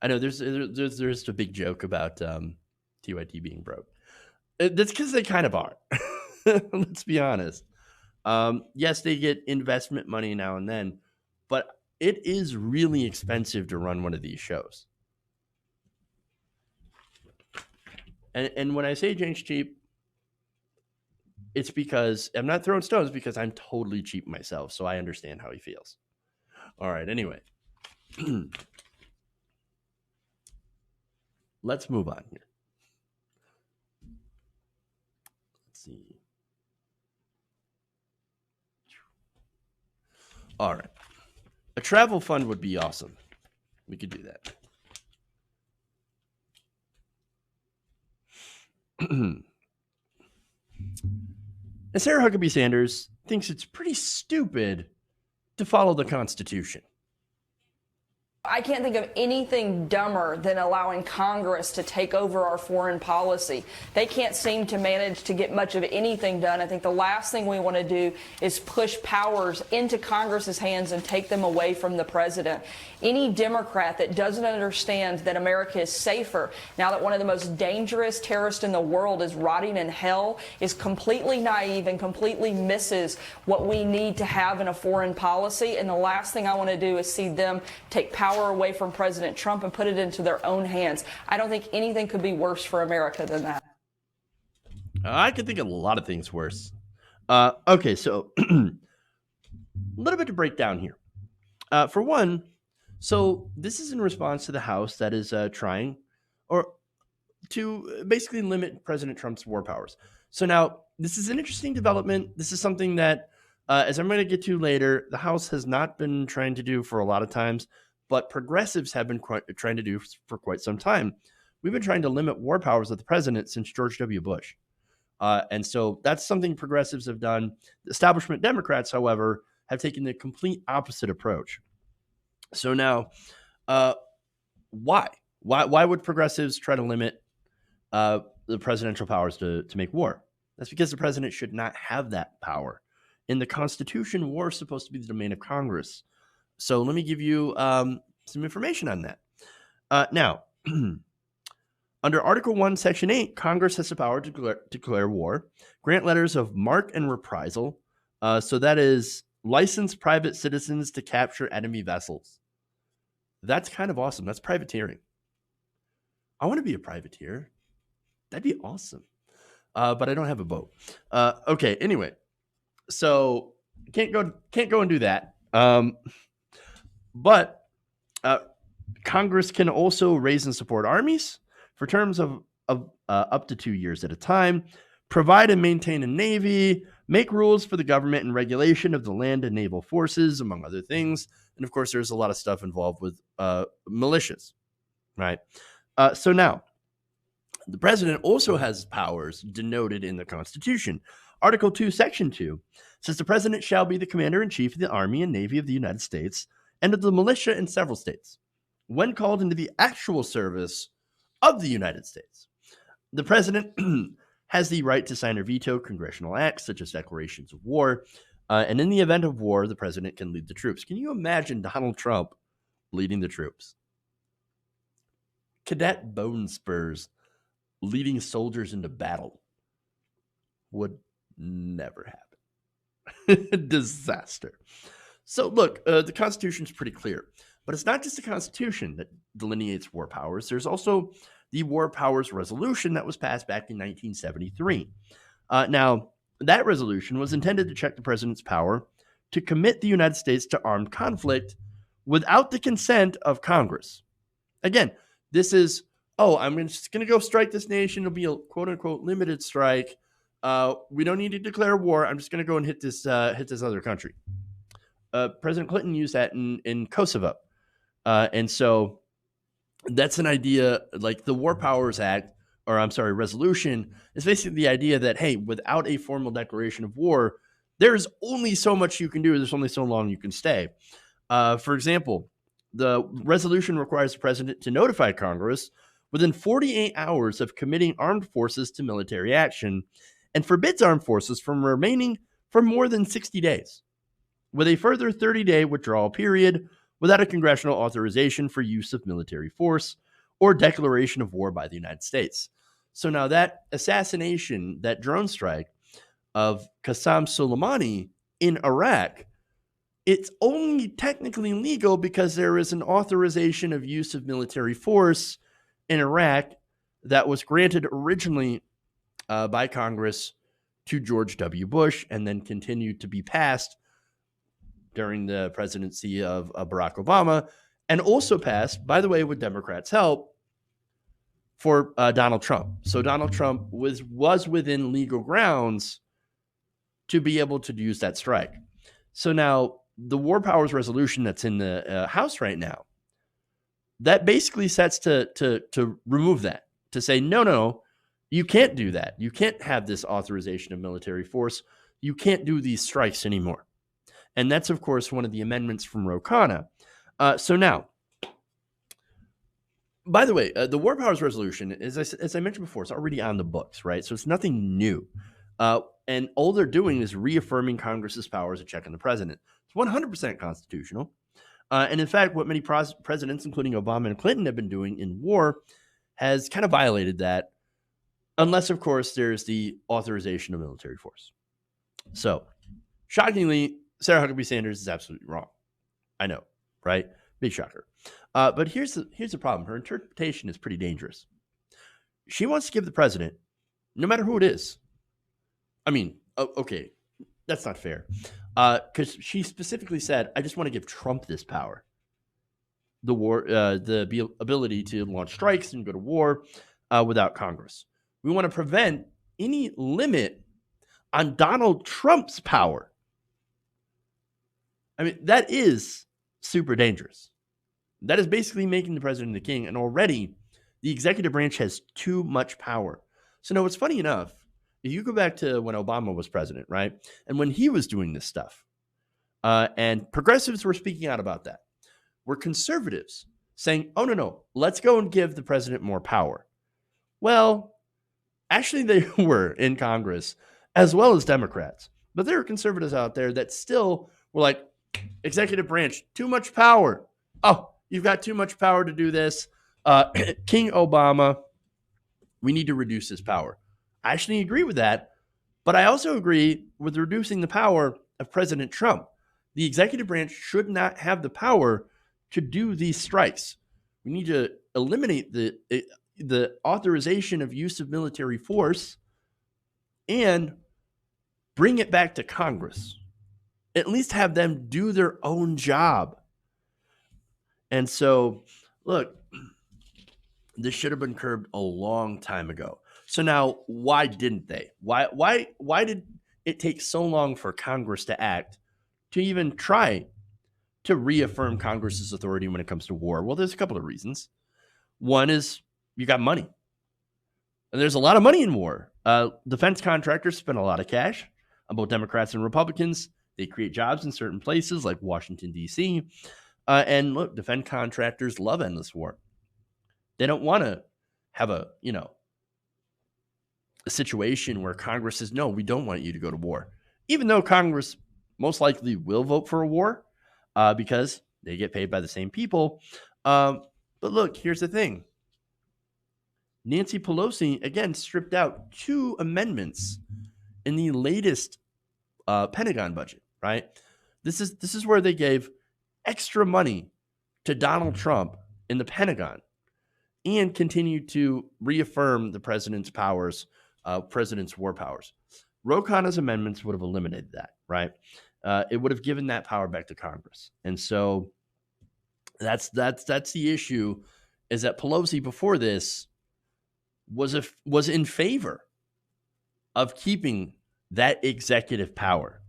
I know there's a big joke about TYT being broke. That's because they kind of are. Let's be honest. Yes, they get investment money now and then, but it is really expensive to run one of these shows. And when I say Jane's cheap, it's because I'm not throwing stones, because I'm totally cheap myself, so I understand how he feels. All right, anyway. Let's move on here. Let's see. All right. A travel fund would be awesome. We could do that. And Sarah Huckabee Sanders thinks it's pretty stupid to follow the Constitution. I can't think of anything dumber than allowing Congress to take over our foreign policy. They can't seem to manage to get much of anything done. I think the last thing we want to do is push powers into Congress's hands and take them away from the president. Any Democrat that doesn't understand that America is safer now that one of the most dangerous terrorists in the world is rotting in hell is completely naive and completely misses what we need to have in a foreign policy. And the last thing I want to do is see them take power away from President Trump and put it into their own hands. I don't think anything could be worse for America than that. I could think of a lot of things worse. Okay, so a little bit to break down here. For one, so this is in response to the House that is trying to basically limit President Trump's war powers. So now this is an interesting development. This is something that, as I'm going to get to later, the House has not been trying to do for a lot of times, but progressives have been trying to do for quite some time. We've been trying to limit war powers of the president since George W. Bush. And so that's something progressives have done. The establishment Democrats, however, have taken the complete opposite approach. So now, why? Why would progressives try to limit the presidential powers to make war? That's because the president should not have that power. In the Constitution, war is supposed to be the domain of Congress. So let me give you some information on that. Now, under Article 1, Section 8, Congress has the power to declare war, grant letters of marque and reprisal. So that is license private citizens to capture enemy vessels. That's kind of awesome. That's privateering. I want to be a privateer. That'd be awesome. But I don't have a boat. Okay. Anyway, so can't go and do that. But Congress can also raise and support armies for terms of up to 2 years at a time, provide and maintain a navy, make rules for the government and regulation of the land and naval forces, among other things. And of course, there's a lot of stuff involved with militias, right? So now, the president also has powers denoted in the Constitution. Article 2, Section 2 says the president shall be the commander-in-chief of the Army and Navy of the United States and of the militia in several states, when called into the actual service of the United States. The president has the right to sign or veto congressional acts, such as declarations of war. And in the event of war, the president can lead the troops. Can you imagine Donald Trump leading the troops? Cadet Bone Spurs leading soldiers into battle would never happen. Disaster. So look, the Constitution is pretty clear, but it's not just the Constitution that delineates war powers. There's also the War Powers Resolution that was passed back in 1973. Now, that resolution was intended to check the president's power to commit the United States to armed conflict without the consent of Congress. Again, this is, I'm just going to go strike this nation. It'll be a quote-unquote limited strike. We don't need to declare war. I'm just going to go and hit this other country. President Clinton used that in Kosovo. And so that's an idea, like the War Powers Act, resolution, is basically the idea that, hey, without a formal declaration of war, there's only so much you can do. There's only so long you can stay. For example, the resolution requires the president to notify Congress within 48 hours of committing armed forces to military action and forbids armed forces from remaining for more than 60 days, with a further 30-day withdrawal period without a congressional authorization for use of military force or declaration of war by the United States. So now that assassination, that drone strike of Qasem Soleimani in Iraq, it's only technically legal because there is an authorization of use of military force in Iraq that was granted originally by Congress to George W. Bush and then continued to be passed during the presidency of Barack Obama, and also passed, by the way, with Democrats' help, for Donald Trump. So Donald Trump was within legal grounds to be able to use that strike. So now the War Powers Resolution that's in the House right now, that basically sets to remove that, to say, no, you can't do that. You can't have this authorization of military force. You can't do these strikes anymore. And that's, of course, one of the amendments from Ro Khanna. So now, by the way, the War Powers Resolution, as I mentioned before, it's already on the books, right? So it's nothing new. And all they're doing is reaffirming Congress's power as a check on the president. It's 100% constitutional. And in fact, what many presidents, including Obama and Clinton, have been doing in war has kind of violated that, unless, of course, there's the authorization of military force. So, shockingly, Sarah Huckabee Sanders is absolutely wrong. I know, right? Big shocker. But here's the problem. Her interpretation is pretty dangerous. She wants to give the president, no matter who it is. I mean, okay, that's not fair. Because she specifically said, I just want to give Trump this power. The ability to launch strikes and go to war without Congress. We want to prevent any limit on Donald Trump's power. I mean, that is super dangerous. That is basically making the president the king, and already the executive branch has too much power. So now what's funny enough, if you go back to when Obama was president, right, and when he was doing this stuff, and progressives were speaking out about that, were conservatives saying, oh, no, let's go and give the president more power. Well, actually they were in Congress, as well as Democrats. But there are conservatives out there that still were like, executive branch, too much power. Oh, you've got too much power to do this. King Obama, we need to reduce his power. I actually agree with that, but I also agree with reducing the power of President Trump. The executive branch should not have the power to do these strikes. We need to eliminate the authorization of use of military force and bring it back to Congress. At least have them do their own job. And so, look, this should have been curbed a long time ago. So now, why didn't they? Why did it take so long for Congress to act, to even try to reaffirm Congress's authority when it comes to war? Well, there's a couple of reasons. One is you got money. And there's a lot of money in war. Defense contractors spend a lot of cash on both Democrats and Republicans. They create jobs in certain places like Washington, D.C. And look, defense contractors love endless war. They don't want to have a situation where Congress says, no, we don't want you to go to war. Even though Congress most likely will vote for a war because they get paid by the same people. But look, here's the thing. Nancy Pelosi, again, stripped out 2 amendments in the latest Pentagon budget, right? This is where they gave extra money to Donald Trump in the Pentagon and continued to reaffirm the president's powers, president's war powers. Ro Khanna's amendments would have eliminated that, right? It would have given that power back to Congress. And so that's the issue, is that Pelosi before this was in favor of keeping that executive power.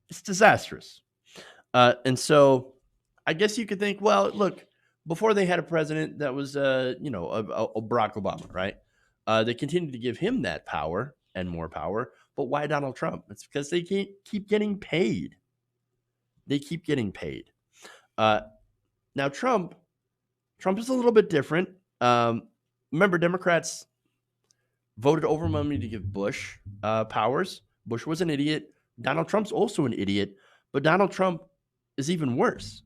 It's disastrous. And so I guess you could think, well, look, before they had a president that was, a Barack Obama, right? They continued to give him that power and more power. But why Donald Trump? It's because they can't keep getting paid. They keep getting paid. Now, Trump is a little bit different. Remember, Democrats voted overwhelmingly to give Bush powers. Bush was an idiot. Donald Trump's also an idiot. But Donald Trump is even worse.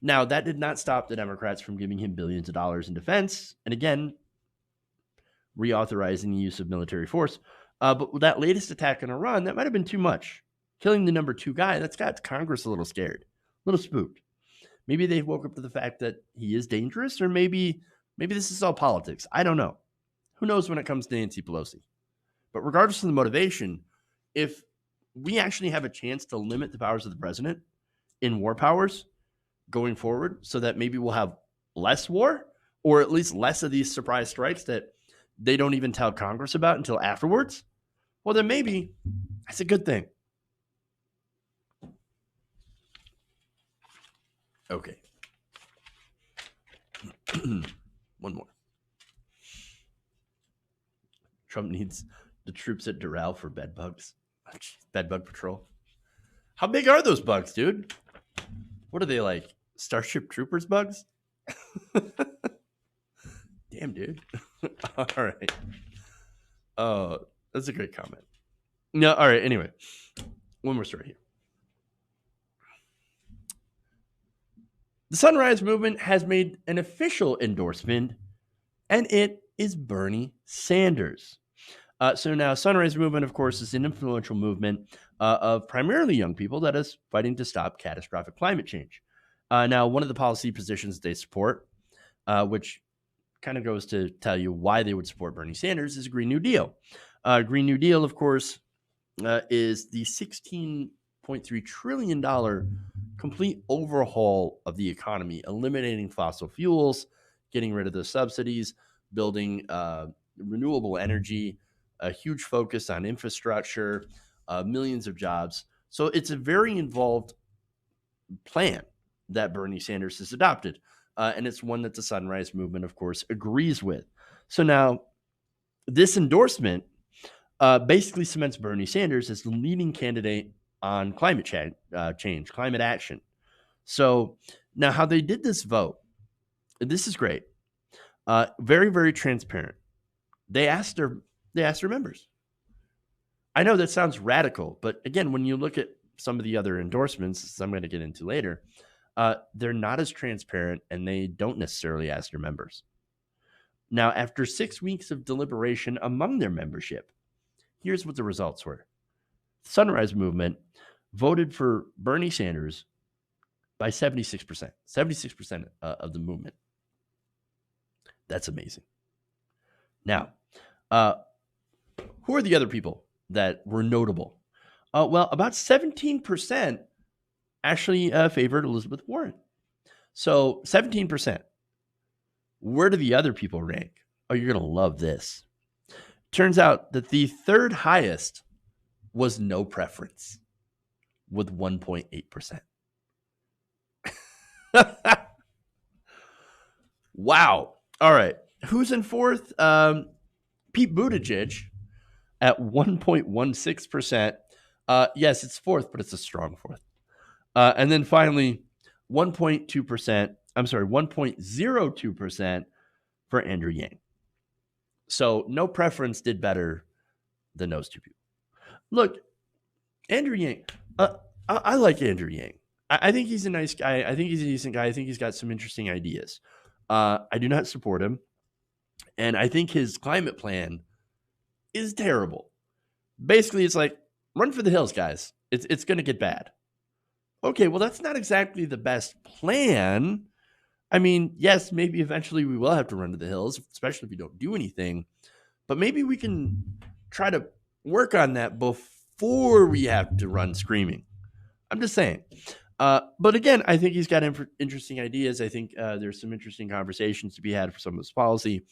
Now, that did not stop the Democrats from giving him billions of dollars in defense. And again, reauthorizing the use of military force. But with that latest attack on Iran, that might have been too much. Killing the number 2 guy, that's got Congress a little scared, a little spooked. Maybe they woke up to the fact that he is dangerous, or maybe this is all politics. I don't know. Who knows when it comes to Nancy Pelosi? But regardless of the motivation, if we actually have a chance to limit the powers of the president in war powers going forward, so that maybe we'll have less war, or at least less of these surprise strikes that they don't even tell Congress about until afterwards, well, then maybe that's a good thing. Okay. One more. Trump needs the troops at Doral for bed bugs. Bed bug patrol. How big are those bugs, dude? What are they, like Starship Troopers bugs? Damn, dude. All right. Oh, that's a great comment. No, all right. Anyway, one more story here. The Sunrise Movement has made an official endorsement, and it is Bernie Sanders. So now Sunrise Movement, of course, is an influential movement of primarily young people that is fighting to stop catastrophic climate change. Now, one of the policy positions they support, which kind of goes to tell you why they would support Bernie Sanders, is a Green New Deal. Green New Deal, of course, is the $16.3 trillion complete overhaul of the economy, eliminating fossil fuels, getting rid of the subsidies, building renewable energy, a huge focus on infrastructure, millions of jobs. So it's a very involved plan that Bernie Sanders has adopted. And it's one that the Sunrise Movement, of course, agrees with. So now this endorsement basically cements Bernie Sanders as the leading candidate on climate change, climate action. So now how they did this vote, this is great. Very, very transparent. They asked their members. I know that sounds radical, but again, when you look at some of the other endorsements, as I'm going to get into later, they're not as transparent, and they don't necessarily ask their members. Now, after 6 weeks of deliberation among their membership, here's what the results were. The Sunrise Movement voted for Bernie Sanders by 76%. 76% of the movement. That's amazing. Now, uh, who are the other people that were notable? Well, about 17% actually favored Elizabeth Warren. So 17%. Where do the other people rank? Oh, you're going to love this. Turns out that the third highest was no preference with 1.8%. Wow. All right. Who's in fourth? Pete Buttigieg at 1.16%. Yes, it's fourth, but it's a strong fourth. And then finally, 1.2%. I'm sorry, 1.02% for Andrew Yang. So no preference did better than those two people. Look, Andrew Yang, I like Andrew Yang. I think he's a nice guy. I think he's a decent guy. I think he's got some interesting ideas. I do not support him. And I think his climate plan is terrible. Basically, it's like, run for the hills, guys. It's going to get bad. Okay, well, that's not exactly the best plan. I mean, yes, maybe eventually we will have to run to the hills, especially if we don't do anything. But maybe we can try to work on that before we have to run screaming. I'm just saying. But again, I think he's got interesting ideas. I think there's some interesting conversations to be had for some of this policy.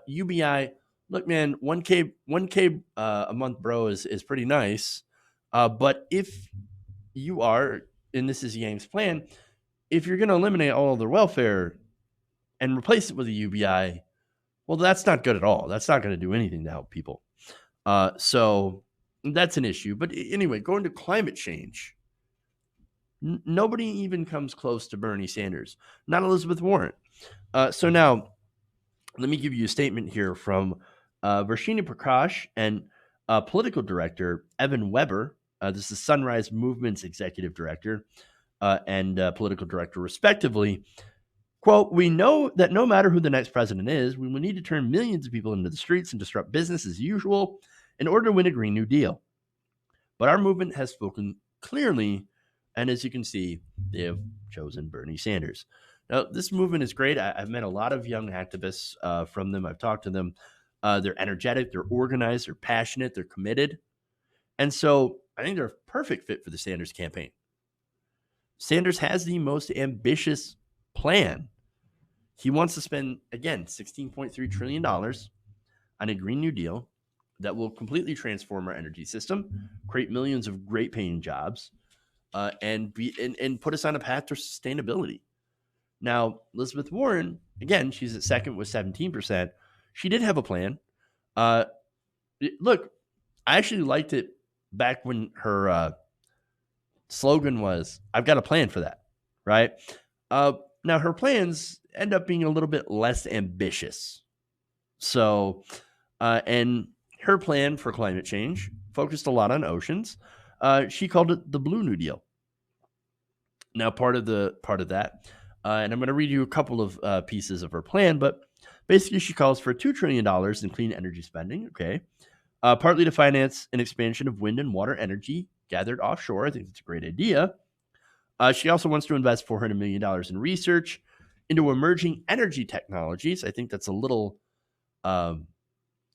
UBI, look, man, 1K a month, bro, is pretty nice. But if you are, and this is Yang's plan, if you're going to eliminate all of their welfare and replace it with a UBI, well, that's not good at all. That's not going to do anything to help people. So that's an issue. But anyway, going to climate change, nobody even comes close to Bernie Sanders, not Elizabeth Warren. So now, let me give you a statement here from Varshini Prakash and political director Evan Weber. This is Sunrise Movement's executive director and political director, respectively. Quote, we know that no matter who the next president is, we will need to turn millions of people into the streets and disrupt business as usual in order to win a Green New Deal. But our movement has spoken clearly, and as you can see, they have chosen Bernie Sanders. Now, this movement is great. I've met a lot of young activists from them. I've talked to them. They're energetic, they're organized, they're passionate, they're committed. And so I think they're a perfect fit for the Sanders campaign. Sanders has the most ambitious plan. He wants to spend, again, $16.3 trillion on a Green New Deal that will completely transform our energy system, create millions of great paying jobs, and put us on a path to sustainability. Now, Elizabeth Warren, again, she's at second with 17%. She did have a plan. Look, I actually liked it back when her slogan was, I've got a plan for that, right? Now, her plans end up being a little bit less ambitious. So, and her plan for climate change focused a lot on oceans. She called it the Blue New Deal. Now, part of that, and I'm going to read you a couple of pieces of her plan, but basically she calls for $2 trillion in clean energy spending, okay, partly to finance an expansion of wind and water energy gathered offshore. I think that's a great idea. She also wants to invest $400 million in research into emerging energy technologies. I think that's a little, I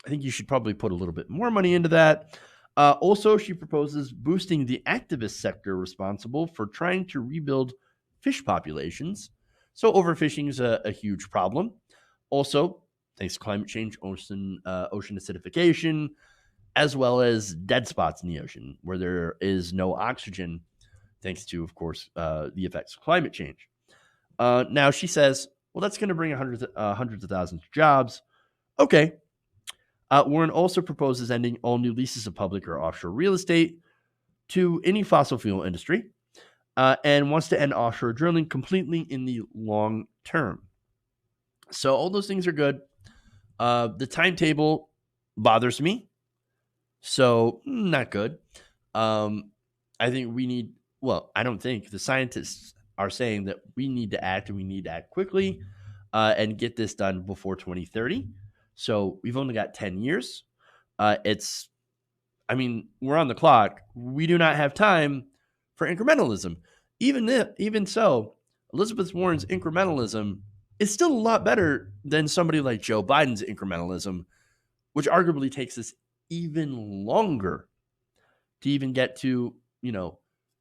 think you should probably put a little bit more money into that. Also, she proposes boosting the activist sector responsible for trying to rebuild fish populations. So overfishing is a huge problem. Also, thanks to climate change, ocean acidification, as well as dead spots in the ocean where there is no oxygen, thanks to, of course, the effects of climate change. Now, she says, well, that's going to bring hundreds of thousands of jobs. Okay. Warren also proposes ending all new leases of public or offshore real estate to any fossil fuel industry and wants to end offshore drilling completely in the long term. So all those things are good. The timetable bothers me. So not good. I think I don't think the scientists are saying that we need to act and we need to act quickly and get this done before 2030. So we've only got 10 years. We're on the clock. We do not have time for incrementalism. Even so, Elizabeth Warren's incrementalism is still a lot better than somebody like Joe Biden's incrementalism, which arguably takes us even longer to even get to,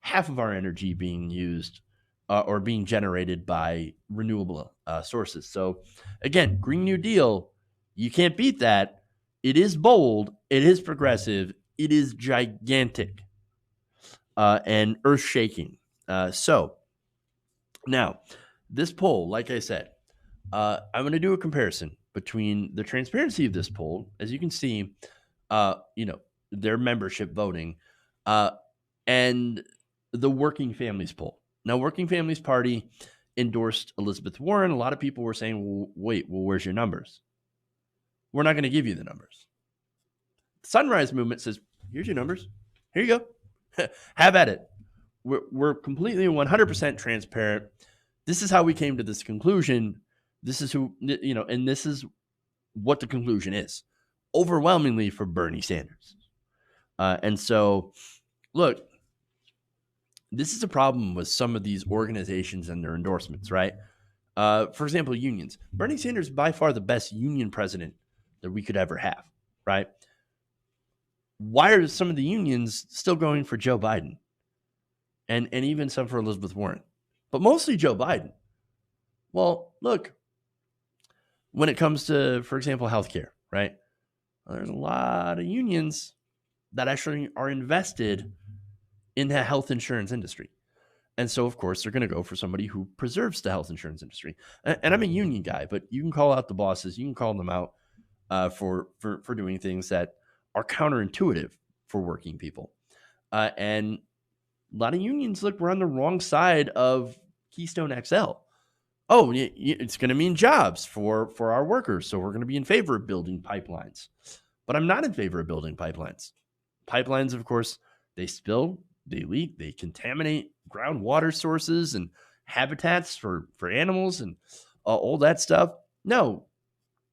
half of our energy being used or being generated by renewable sources. So again, Green New Deal, you can't beat that. It is bold. It is progressive. It is gigantic and earth shaking. So now this poll, like I said, I'm going to do a comparison between the transparency of this poll, as you can see, their membership voting, and the Working Families poll. Now, Working Families Party endorsed Elizabeth Warren. A lot of people were saying, well, wait, where's your numbers? We're not going to give you the numbers. The Sunrise Movement says, here's your numbers. Here you go. Have at it. We're completely 100% transparent. This is how we came to this conclusion. This is who, and this is what the conclusion is. Overwhelmingly for Bernie Sanders. And so, look, this is a problem with some of these organizations and their endorsements, right? For example, unions. Bernie Sanders is by far the best union president that we could ever have, right? Why are some of the unions still going for Joe Biden? And even some for Elizabeth Warren, but mostly Joe Biden. Well, look, when it comes to, for example, healthcare, right? Well, there's a lot of unions that actually are invested in the health insurance industry. And so, of course, they're going to go for somebody who preserves the health insurance industry. And I'm a union guy, but you can call out the bosses. You can call them out for doing things that are counterintuitive for working people. And a lot of unions, look, we're on the wrong side of Keystone XL. Oh, it's going to mean jobs for our workers. So we're going to be in favor of building pipelines. But I'm not in favor of building pipelines. Pipelines, of course, they spill, they leak, they contaminate groundwater sources and habitats for animals and all that stuff. No,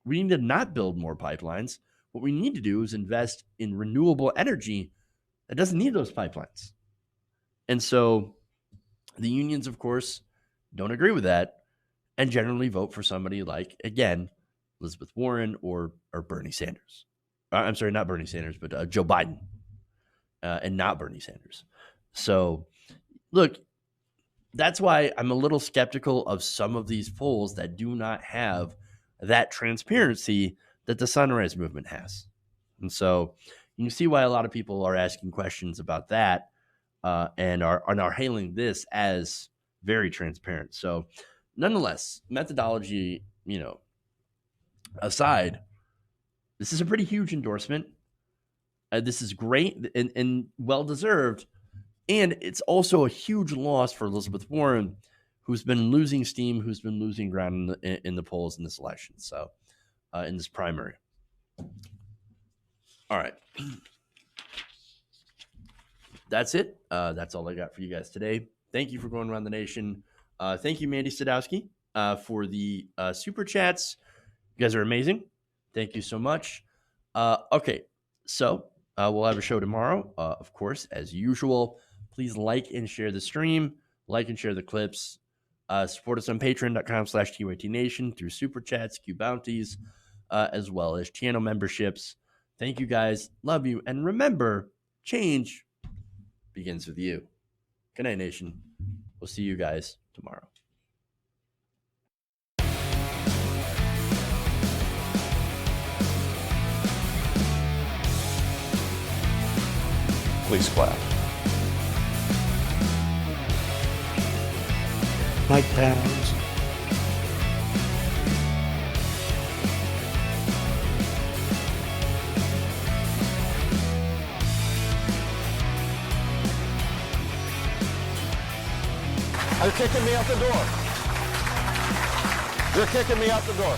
we need to not build more pipelines. What we need to do is invest in renewable energy that doesn't need those pipelines. And so the unions, of course, don't agree with that and generally vote for somebody like, again, Elizabeth Warren or Bernie Sanders. I'm sorry, not Bernie Sanders, but Joe Biden and not Bernie Sanders. So, look, that's why I'm a little skeptical of some of these polls that do not have that transparency that the Sunrise Movement has. And so you can see why a lot of people are asking questions about that. And are hailing this as very transparent. So, nonetheless, methodology, aside, this is a pretty huge endorsement. This is great and well-deserved. And it's also a huge loss for Elizabeth Warren, who's been losing steam, who's been losing ground in the polls in this election. So, in this primary. All right. That's it. That's all I got for you guys today. Thank you for going around the nation. Thank you, Mandy Sadowski, for the super chats. You guys are amazing. Thank you so much. Okay, so we'll have a show tomorrow, of course, as usual. Please like and share the stream. Like and share the clips. Support us on patreon.com/TYTNation through super chats, Q bounties, as well as channel memberships. Thank you guys. Love you. And remember, change begins with you. Good night, nation. We'll see you guys tomorrow. Please clap. Night towns. They're kicking me out the door. They're kicking me out the door.